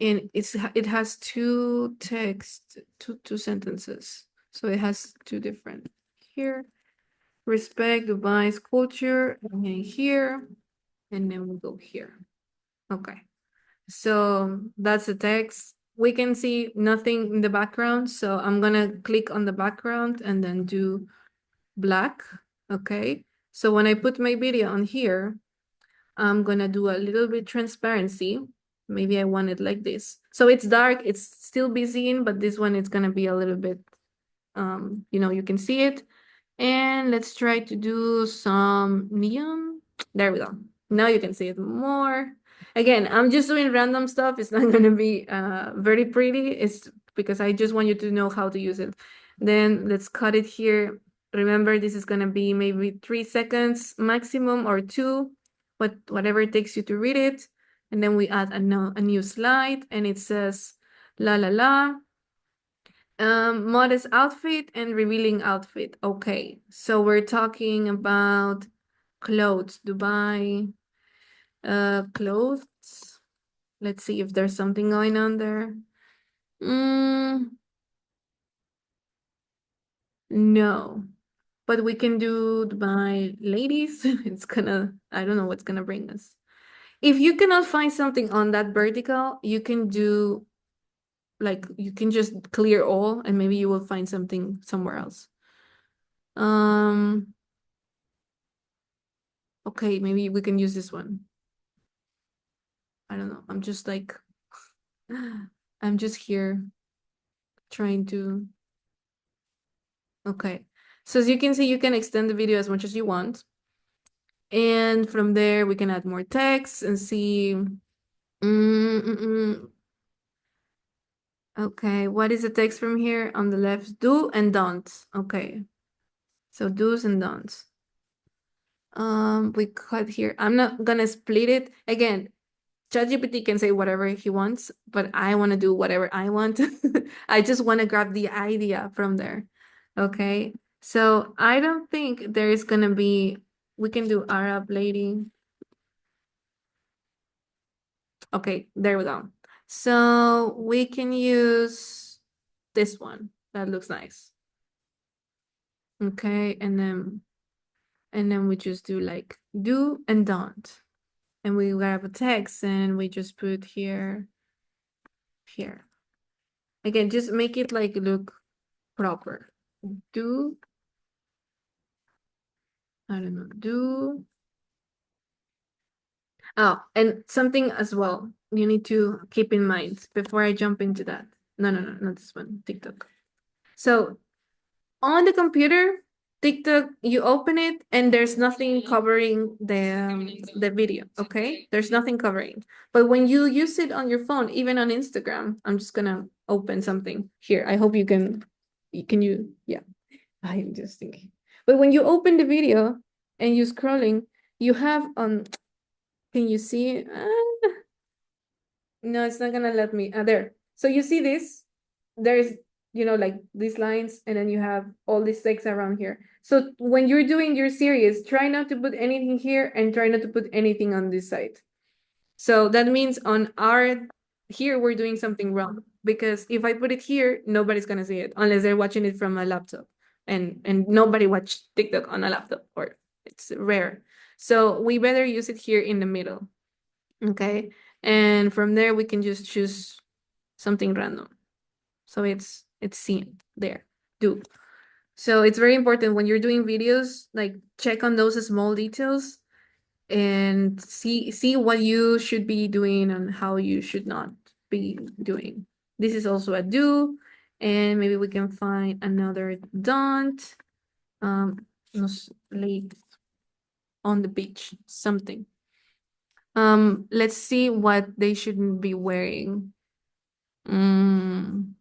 And it has two text, two sentences. So it has two different here. Respect Dubai's culture, and then here, and then we'll go here. Okay. So that's the text. We can see nothing in the background. So I'm gonna click on the background and then do black. Okay. So when I put my video on here, I'm gonna do a little bit transparency. Maybe I want it like this. So it's dark, it's still be seen, but this one is gonna be a little bit, you can see it. And let's try to do some neon. There we go. Now you can see it more. Again, I'm just doing random stuff. It's not gonna be very pretty. It's because I just want you to know how to use it. Then let's cut it here. Remember, this is gonna be maybe 3 seconds maximum or 2, whatever it takes you to read it. And then we add a new slide and it says la la la. Modest outfit and revealing outfit. Okay, so we're talking about clothes, Dubai, clothes. Let's see if there's something going on there. No, but we can do Dubai ladies. I don't know what's gonna bring us. If you cannot find something on that vertical, you can do like you can just clear all and maybe you will find something somewhere else. Um, okay, maybe we can use this one. I don't know. I'm just like, I'm just here trying to. Okay. So as you can see, you can extend the video as much as you want. And from there, we can add more text and see. Okay, what is the text from here on the left? Do and don't. Okay. So do's and don'ts. We cut here. I'm not gonna split it. Again, ChatGPT can say whatever he wants, but I want to do whatever I want. I just want to grab the idea from there. Okay. So I don't think there is gonna be, we can do Arab lady. Okay, there we go. So we can use this one. That looks nice. Okay, and then we just do like do and don't. And we grab a text and we just put here. Again, just make it like look proper. Do, I don't know, do. Oh, and something as well you need to keep in mind before I jump into that. No, no, no, not this one, TikTok. So on the computer, TikTok, you open it and there's nothing covering the video, okay? There's nothing covering. But when you use it on your phone, even on Instagram, I'm just gonna open something here. I hope yeah, I'm just thinking. But when you open the video and you're scrolling, you have on, can you see? No, it's not gonna let me. There. So you see this? There's, like these lines, and then you have all this text around here. So when you're doing your series, try not to put anything here and try not to put anything on this side. So that means on our here we're doing something wrong, because if I put it here, nobody's gonna see it unless they're watching it from a laptop, and nobody watch TikTok on a laptop, or it's rare. So we better use it here in the middle. Okay. And from there we can just choose something random. So it's seen there. Do. So it's very important when you're doing videos, like check on those small details and see what you should be doing and how you should not be doing. This is also a do, and maybe we can find another don't. Nos late on the beach, something. Let's see what they shouldn't be wearing. Mm,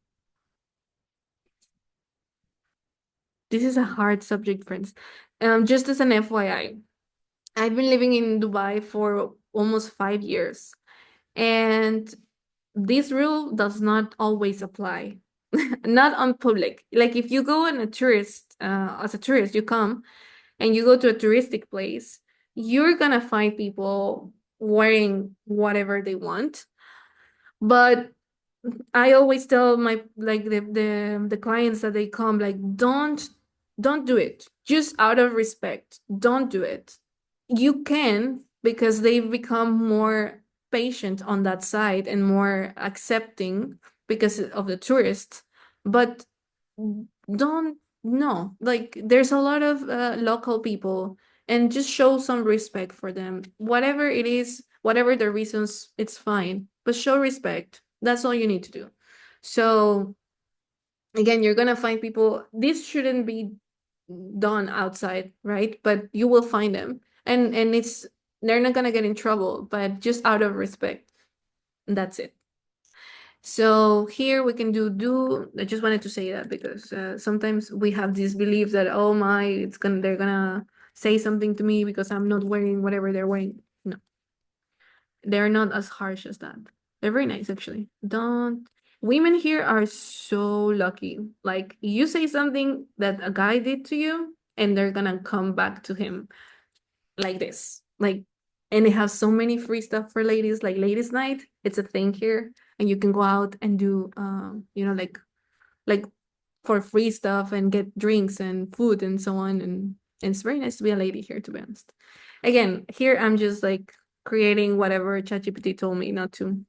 this is a hard subject, friends. Just as an FYI, I've been living in Dubai for almost 5 years, and this rule does not always apply. Not on public. Like if you go on a tourist, as a tourist, you come and you go to a touristic place, you're gonna find people wearing whatever they want. But I always tell my like the clients that they come, like, don't do it. Just out of respect, don't do it. You can, because they've become more patient on that side and more accepting because of the tourists. But don't, no, like there's a lot of local people, and just show some respect for them. Whatever it is, whatever the reasons, it's fine, but show respect. That's all you need to do. So again, you're gonna find people, this shouldn't be done outside, right? But you will find them, and it's, they're not gonna get in trouble, but just out of respect. And that's it. So here we can do. I just wanted to say that because sometimes we have this belief that, oh my, they're gonna say something to me because I'm not wearing whatever they're wearing. No, they're not as harsh as that. They're very nice, actually. Don't Women here are so lucky. Like you say something that a guy did to you, and they're gonna come back to him like this. Like, and they have so many free stuff for ladies, like ladies' night. It's a thing here, and you can go out and do, like for free stuff and get drinks and food and so on. And it's very nice to be a lady here, to be honest. Again, here I'm just like creating whatever ChatGPT told me not to.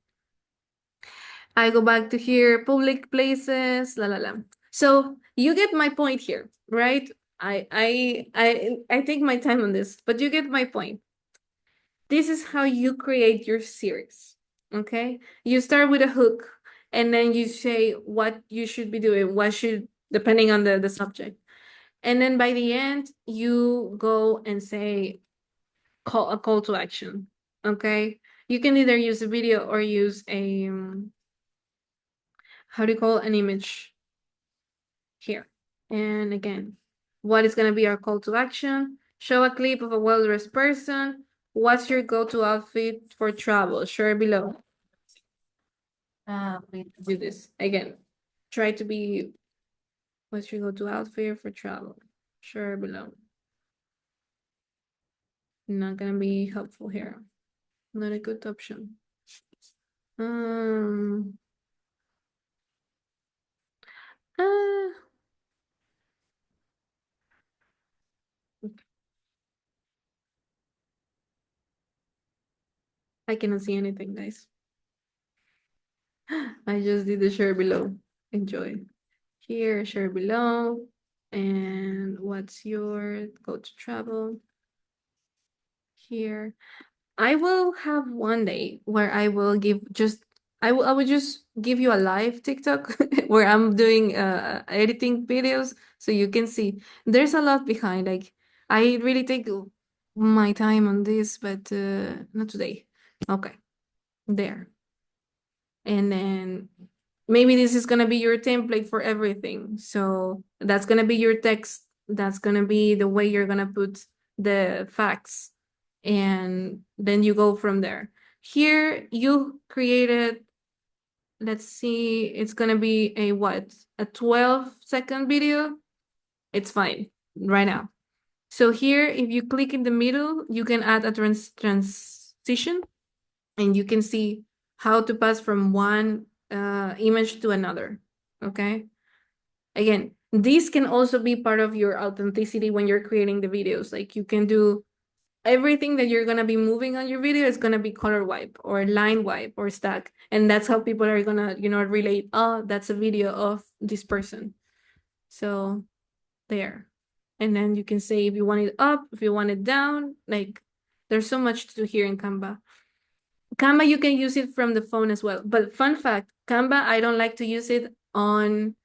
I go back to here, public places, la la la. So you get my point here, right? I take my time on this, but you get my point. This is how you create your series. Okay? You start with a hook, and then you say what you should be doing, what should, depending on the subject. And then by the end, you go and say a call to action. Okay? You can either use a video or use a how do you call an image here. And again, what is going to be our call to action? Show a clip of a well-dressed person. What's your go-to outfit for travel? Share below. We do this again. Try to be, what's your go-to outfit for travel? Share below. Not gonna be helpful here. Not a good option. Um. Uh, I cannot see anything, guys. I just did the share below. Enjoy. Here, share below. And what's your go to travel? Here. I will have one day where I will give just I will just give you a live TikTok where I'm doing editing videos so you can see there's a lot behind. Like I really take my time on this, but not today. Okay, there. And then maybe this is gonna be your template for everything. So that's gonna be your text. That's gonna be the way you're gonna put the facts. And then you go from there. Here you created, let's see, it's gonna be a what? A 12-second video? It's fine right now. So here, if you click in the middle, you can add a transition and you can see how to pass from one image to another. Okay. Again, this can also be part of your authenticity when you're creating the videos. Like you can do everything that you're gonna be moving on your video is gonna be color wipe or line wipe or stack, and that's how people are gonna relate. Oh, that's a video of this person. So there, and then you can say if you want it up, if you want it down. Like there's so much to do here in Canva. Canva, you can use it from the phone as well. But fun fact, Canva, I don't like to use it on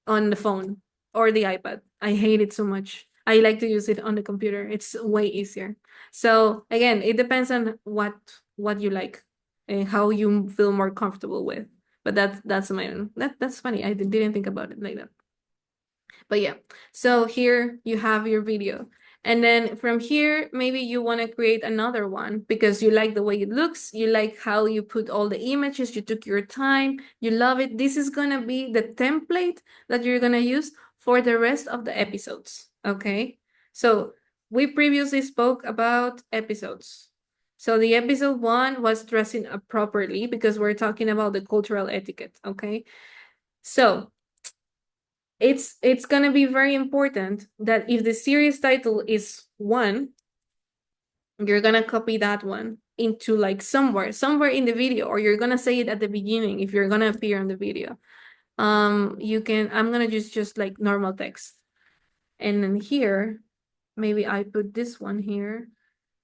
the phone or the iPad. I hate it so much. I like to use it on the computer. It's way easier. So again, it depends on what you like and how you feel more comfortable with. But that's funny. I didn't think about it like that. But yeah, so here you have your video. And then from here, maybe you want to create another one because you like the way it looks. You like how you put all the images. You took your time. You love it. This is going to be the template that you're going to use for the rest of the episodes. Okay. So we previously spoke about episodes. So the episode 1 was dressing up properly because we're talking about the cultural etiquette. Okay. So it's gonna be very important that if the series title is one, you're gonna copy that one into like somewhere in the video, or you're gonna say it at the beginning if you're gonna appear on the video. You can, I'm gonna just like normal text. And then here, maybe I put this one here,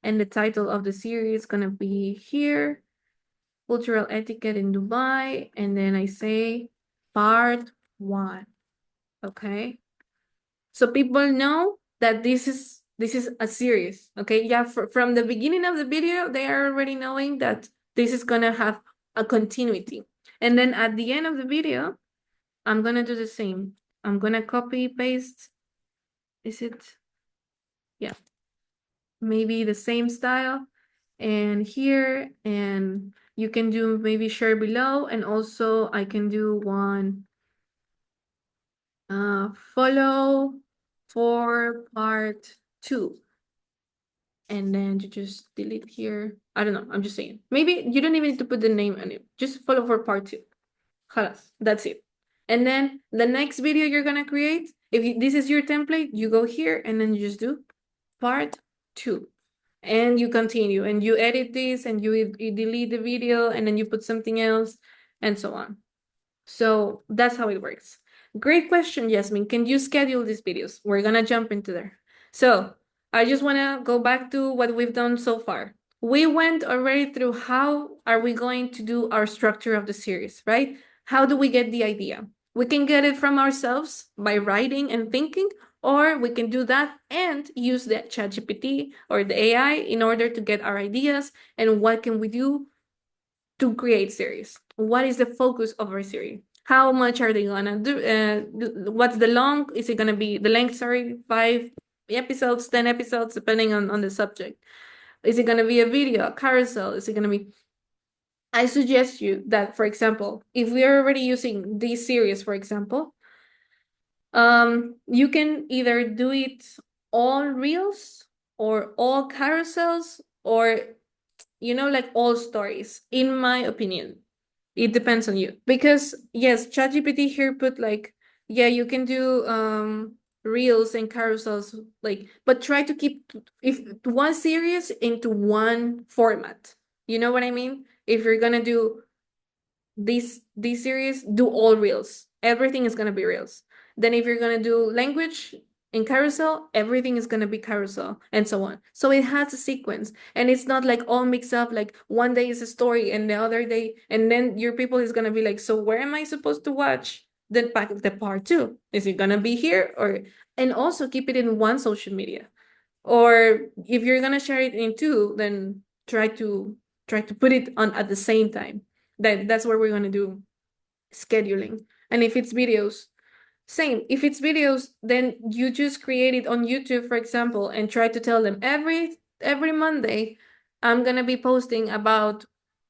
and the title of the series is gonna be here, cultural etiquette in Dubai, and then I say part 1. Okay. So people know that this is a series. Okay, yeah, from the beginning of the video they are already knowing that this is gonna have a continuity. And then at the end of the video I'm gonna do the same. I'm gonna copy paste. Is it, yeah, maybe the same style, and here, and you can do maybe share below, and also I can do one follow for part 2. And then you just delete here. I don't know. I'm just saying. Maybe you don't even need to put the name on it. Just follow for part 2. Halas. That's it. And then the next video you're gonna create, if this is your template, you go here and then you just do part 2. And you continue and you edit this and you delete the video and then you put something else and so on. So that's how it works. Great question, Yasmin. Can you schedule these videos? We're gonna jump into there. So I just wanna go back to what we've done so far. We went already through how are we going to do our structure of the series, right? How do we get the idea? We can get it from ourselves by writing and thinking, or we can do that and use the ChatGPT or the AI in order to get our ideas and what can we do to create series. What is the focus of our series? How much are they gonna do? What's the long? Is it gonna be the length? Sorry, 5 episodes, 10 episodes, depending on the subject. Is it gonna be a video, a carousel? Is it gonna be? I suggest you that, for example, if we are already using this series, for example, you can either do it all reels or all carousels or like all stories, in my opinion. It depends on you. Because yes, ChatGPT here put like, yeah, you can do reels and carousels, like, but try to keep if one series into one format. You know what I mean? If you're gonna do this series, do all reels. Everything is gonna be reels. Then if you're gonna do language, In carousel, everything is going to be carousel and so on. So it has a sequence and it's not like all mixed up, like one day is a story and the other day, and then your people is going to be like, so where am I supposed to watch the part two? Is it going to be here? Or, and also keep it in one social media. Or if you're going to share it in two, then try to put it on at the same time. That's where we're going to do scheduling. And if it's videos, same. If it's videos, then you just create it on YouTube, for example, and try to tell them every Monday, I'm gonna be posting about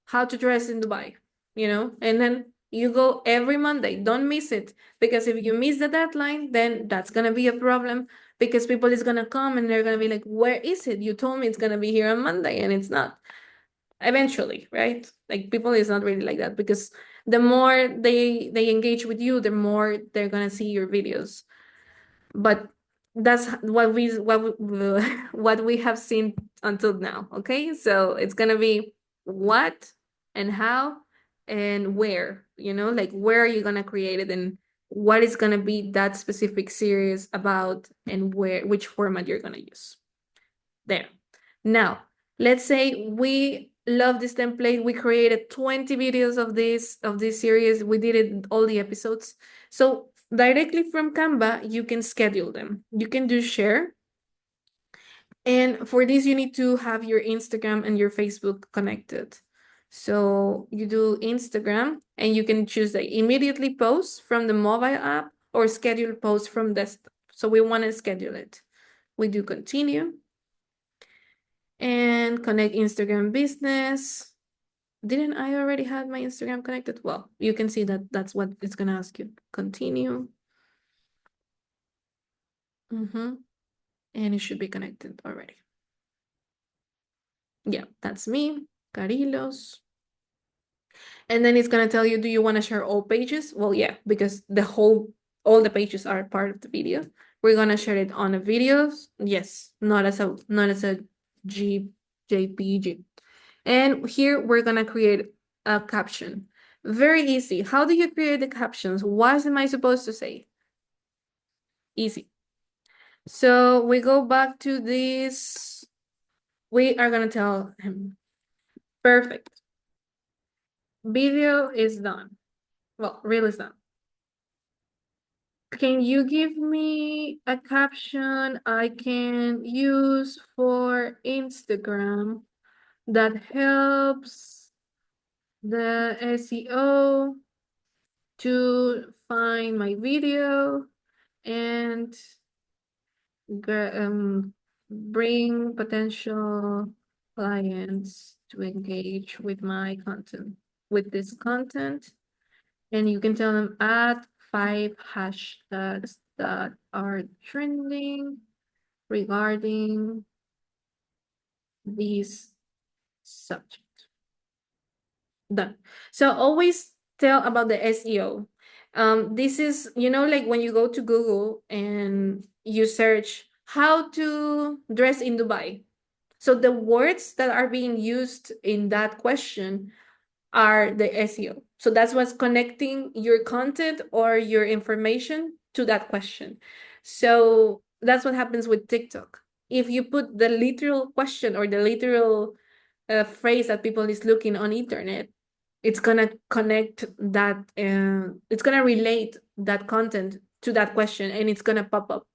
how to dress in Dubai, and then you go every Monday. Don't miss it, because if you miss the deadline, then that's gonna be a problem, because people is gonna come and they're gonna be like, where is it? You told me it's gonna be here on Monday, and it's not. Eventually, right? Like, people is not really like that, because the more they engage with you, the more they're gonna see your videos. But that's what we have seen until now. Okay, so it's gonna be what and how and where, like, where are you gonna create it, and what is gonna be that specific series about, and which format you're gonna use. There. Now, let's say we love this template. We created 20 videos of this series. We did it all the episodes. So directly from Canva, you can schedule them. You can do share. And for this, you need to have your Instagram and your Facebook connected. So you do Instagram and you can choose the immediately post from the mobile app or schedule post from desktop. So we want to schedule it. We do continue and connect Instagram business. Didn't I already have my Instagram connected? Well, you can see that that's what it's gonna ask you. Continue. And it should be connected already. Yeah, that's me, Carilos. And then it's gonna tell you, do you want to share all pages? Well, yeah, because all the pages are part of the video. We're gonna share it on a videos. Yes, not as a JPG. And here we're gonna create a caption. Very easy. How do you create the captions? What am I supposed to say? Easy. So we go back to this. We are gonna tell him, perfect. Video is done. Well, reel is done. Can you give me a caption I can use for Instagram that helps the SEO to find my video and bring potential clients to engage with my content, with this content? And you can tell them, add 5 hashtags that are trending regarding this subject. Done. So always tell about the SEO. This is, like when you go to Google and you search how to dress in Dubai. So the words that are being used in that question are the SEO. So that's what's connecting your content or your information to that question. So that's what happens with TikTok. If you put the literal question or the literal phrase that people is looking on internet, it's gonna connect that, it's gonna relate that content to that question, and it's gonna pop up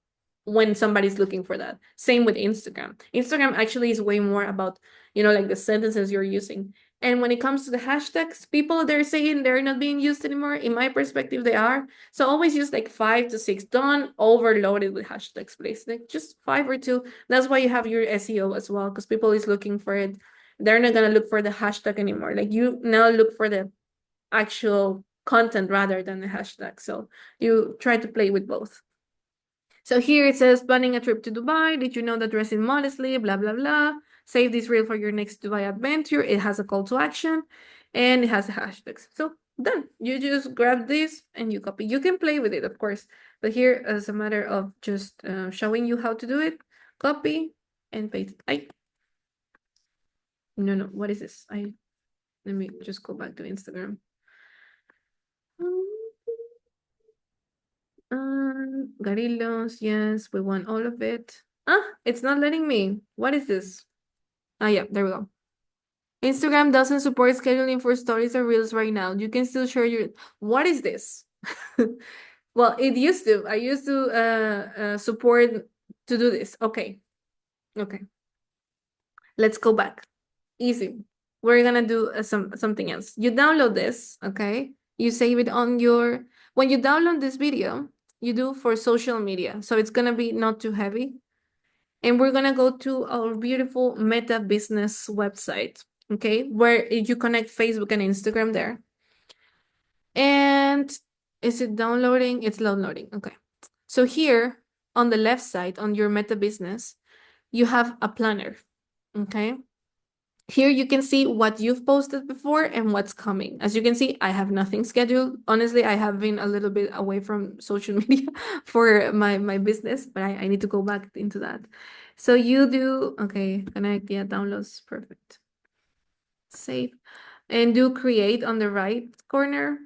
when somebody's looking for that. Same with Instagram. Instagram actually is way more about, like the sentences you're using. And when it comes to the hashtags, people, they're saying they're not being used anymore. In my perspective, they are. So always use like 5 to 6. Don't overload it with hashtags, please. Like just 5 or 2. That's why you have your SEO as well, because people is looking for it. They're not gonna look for the hashtag anymore. Like, you now look for the actual content rather than the hashtag. So you try to play with both. So here it says, planning a trip to Dubai. Did you know that dressing modestly, blah, blah, blah. Save this reel for your next Dubai adventure. It has a call to action and it has hashtags. So done. You just grab this and you copy. You can play with it, of course. But here, as a matter of just showing you how to do it, copy and paste. No, what is this? Let me just go back to Instagram. Garillos, yes, we want all of it. Ah, it's not letting me. What is this? Ah, yeah, there we go. Instagram doesn't support scheduling for stories or reels right now. You can still share your. What is this? Well, it used to. I used to support to do this. Okay, okay. Let's go back. Easy. We're gonna do something else. You download this, okay? You save it on your. When you download this video, you do for social media, so it's gonna be not too heavy. And we're gonna go to our beautiful Meta Business website, okay? Where you connect Facebook and Instagram there. And is it downloading? It's downloading, okay. So here on the left side, on your Meta Business, you have a planner, okay? Here you can see what you've posted before and what's coming. As you can see, I have nothing scheduled. Honestly, I have been a little bit away from social media for my business, but I need to go back into that. So you do, okay, connect, yeah, downloads, perfect. Save. And do create on the right corner.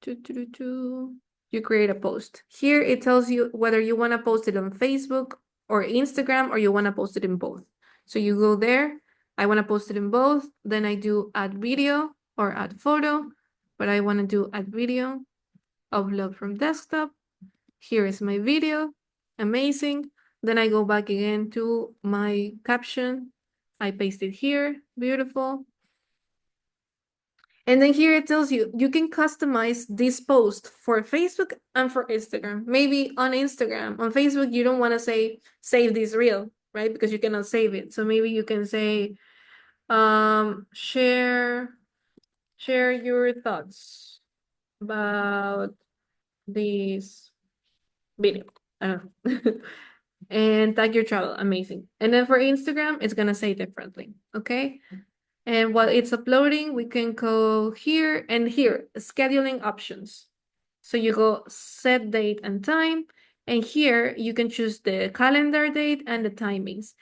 You create a post. Here it tells you whether you want to post it on Facebook or Instagram or you want to post it in both. So you go there, I want to post it in both, then I do add video or add photo, but I want to do add video, upload from desktop. Here is my video, amazing. Then I go back again to my caption. I paste it here, beautiful. And then here it tells you, you can customize this post for Facebook and for Instagram. Maybe on Instagram, on Facebook, you don't want to say, save this reel, right? Because you cannot save it. So maybe you can say, share your thoughts about this video. I don't know. And tag your travel, amazing. And then for Instagram, it's gonna say differently, okay? And while it's uploading, we can go here and here, scheduling options. So you go set date and time, and here you can choose the calendar date and the timings.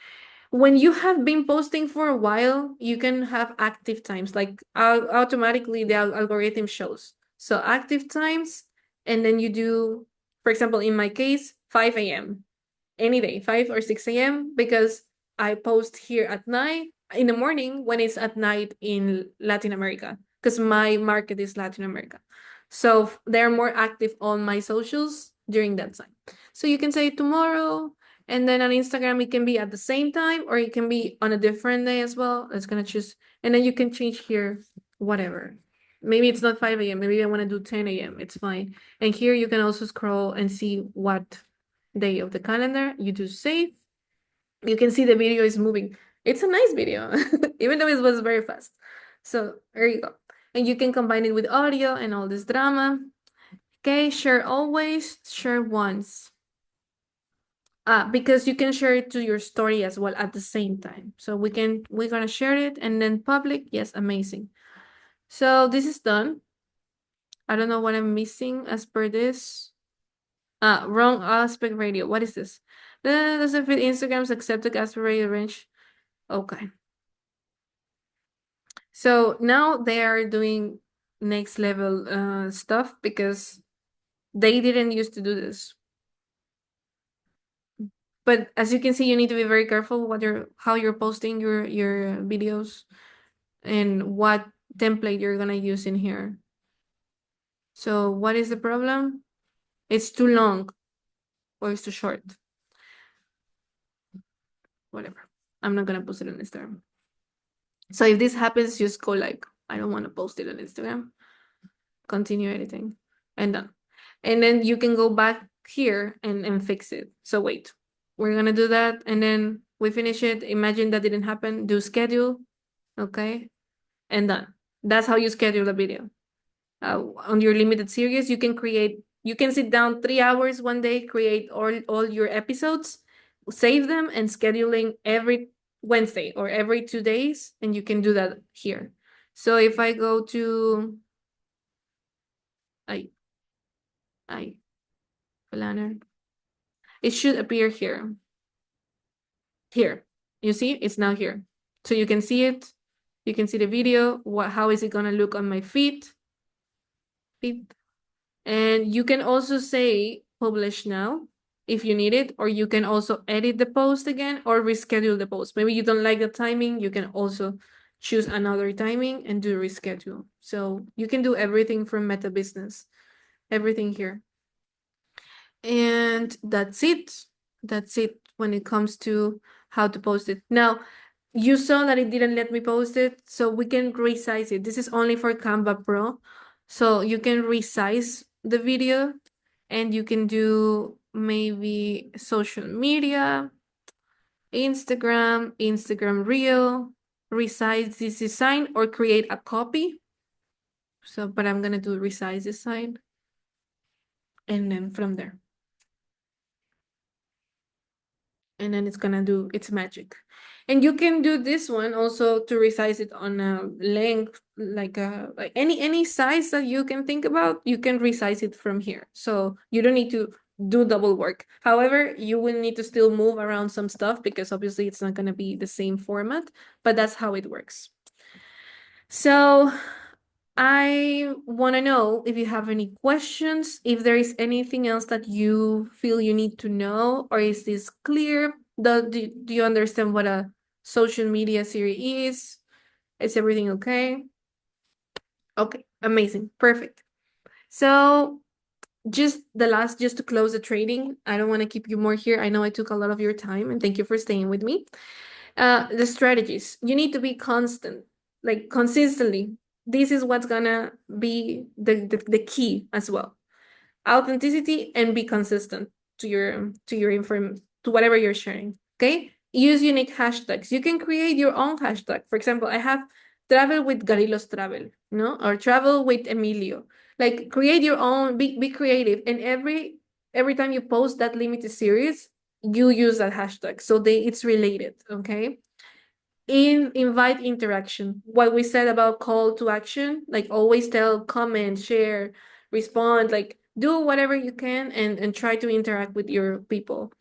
When you have been posting for a while, you can have active times, like automatically the algorithm shows. So active times, and then you do, for example, in my case, 5 a.m. any day, 5 or 6 a.m. because I post here at night in the morning when it's at night in Latin America because my market is Latin America. So they're more active on my socials during that time. So you can say tomorrow, and then on Instagram, it can be at the same time or it can be on a different day as well. It's gonna choose, and then you can change here, whatever. Maybe it's not 5 a.m. Maybe I want to do 10 a.m. It's fine. And here you can also scroll and see what day of the calendar. You do save. You can see the video is moving. It's a nice video, even though it was very fast. So there you go. And you can combine it with audio and all this drama. Okay, share always, share once. Because you can share it to your story as well at the same time. So we're gonna share it and then public. Yes, amazing. So this is done. I don't know what I'm missing as per this. Wrong aspect ratio. What is this? Doesn't fit Instagram's accepted aspect ratio range. Okay. So now they are doing next level stuff because they didn't used to do this. But as you can see, you need to be very careful how you're posting your videos and what template you're gonna use in here. So what is the problem? It's too long or it's too short. Whatever. I'm not gonna post it on Instagram. So if this happens, just go like, I don't want to post it on Instagram. Continue editing and done. And then you can go back here and fix it. So wait, we're gonna do that and then we finish it. Imagine that didn't happen. Do schedule, okay, and done. That's how you schedule a video. On your limited series, you can sit down 3 hours one day, create all your episodes, save them, and scheduling every Wednesday or every 2 days, and you can do that here. So if I go to I planner, it should appear here. Here, you see, it's now here. So you can see it. You can see the video. How is it gonna look on my feed? And you can also say publish now if you need it, or you can also edit the post again or reschedule the post. Maybe you don't like the timing, you can also choose another timing and do reschedule. So you can do everything from Meta Business, everything here. And that's it. That's it when it comes to how to post it. Now, you saw that it didn't let me post it, so we can resize it. This is only for Canva Pro. So you can resize the video and you can do maybe social media, Instagram Reel, resize this design or create a copy. So, but I'm gonna do resize design and then from there. And then it's gonna do its magic. And you can do this one also to resize it on a length, like any size that you can think about, you can resize it from here. So you don't need to do double work. However, you will need to still move around some stuff because obviously it's not gonna be the same format, but that's how it works. So I want to know if you have any questions, if there is anything else that you feel you need to know, or is this clear? Do you understand what a social media series is? Is everything okay? Okay, amazing, perfect. So just to close the trading, I don't want to keep you more here. I know I took a lot of your time and thank you for staying with me. The strategies, you need to be constant, like consistently. This is what's gonna be the key as well. Authenticity and be consistent to your inform to whatever you're sharing. Okay, use unique hashtags. You can create your own hashtag. For example, I have travel with Garilos Travel, no, or travel with Emilio. Like create your own, be creative, and every time you post that limited series, you use that hashtag so it's related. Okay, invite interaction. What we said about call to action, like always tell, comment, share, respond, like do whatever you can and try to interact with your people.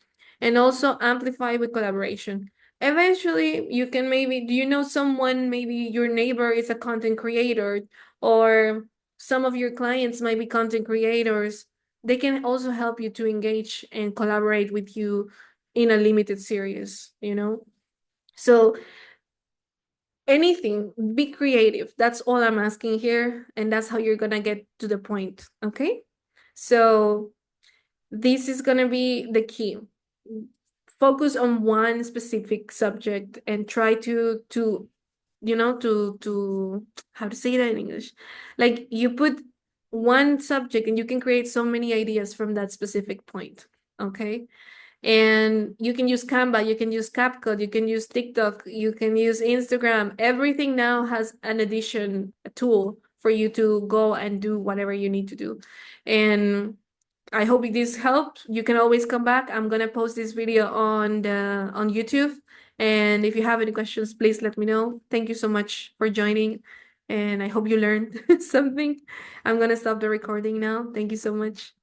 And also amplify with collaboration. Eventually, you can maybe, do you know someone, maybe your neighbor is a content creator, or some of your clients might be content creators. They can also help you to engage and collaborate with you in a limited series, you know? So anything, be creative. That's all I'm asking here, and that's how you're gonna get to the point. Okay, so this is gonna be the key. Focus on one specific subject and try to to how to say that in English, like you put one subject and you can create so many ideas from that specific point. Okay, and you can use Canva, you can use CapCut, you can use TikTok, you can use Instagram. Everything now has an addition tool for you to go and do whatever you need to do. And I hope this helped. You can always come back. I'm gonna post this video on YouTube. And if you have any questions, please let me know. Thank you so much for joining. And I hope you learned something. I'm gonna stop the recording now. Thank you so much.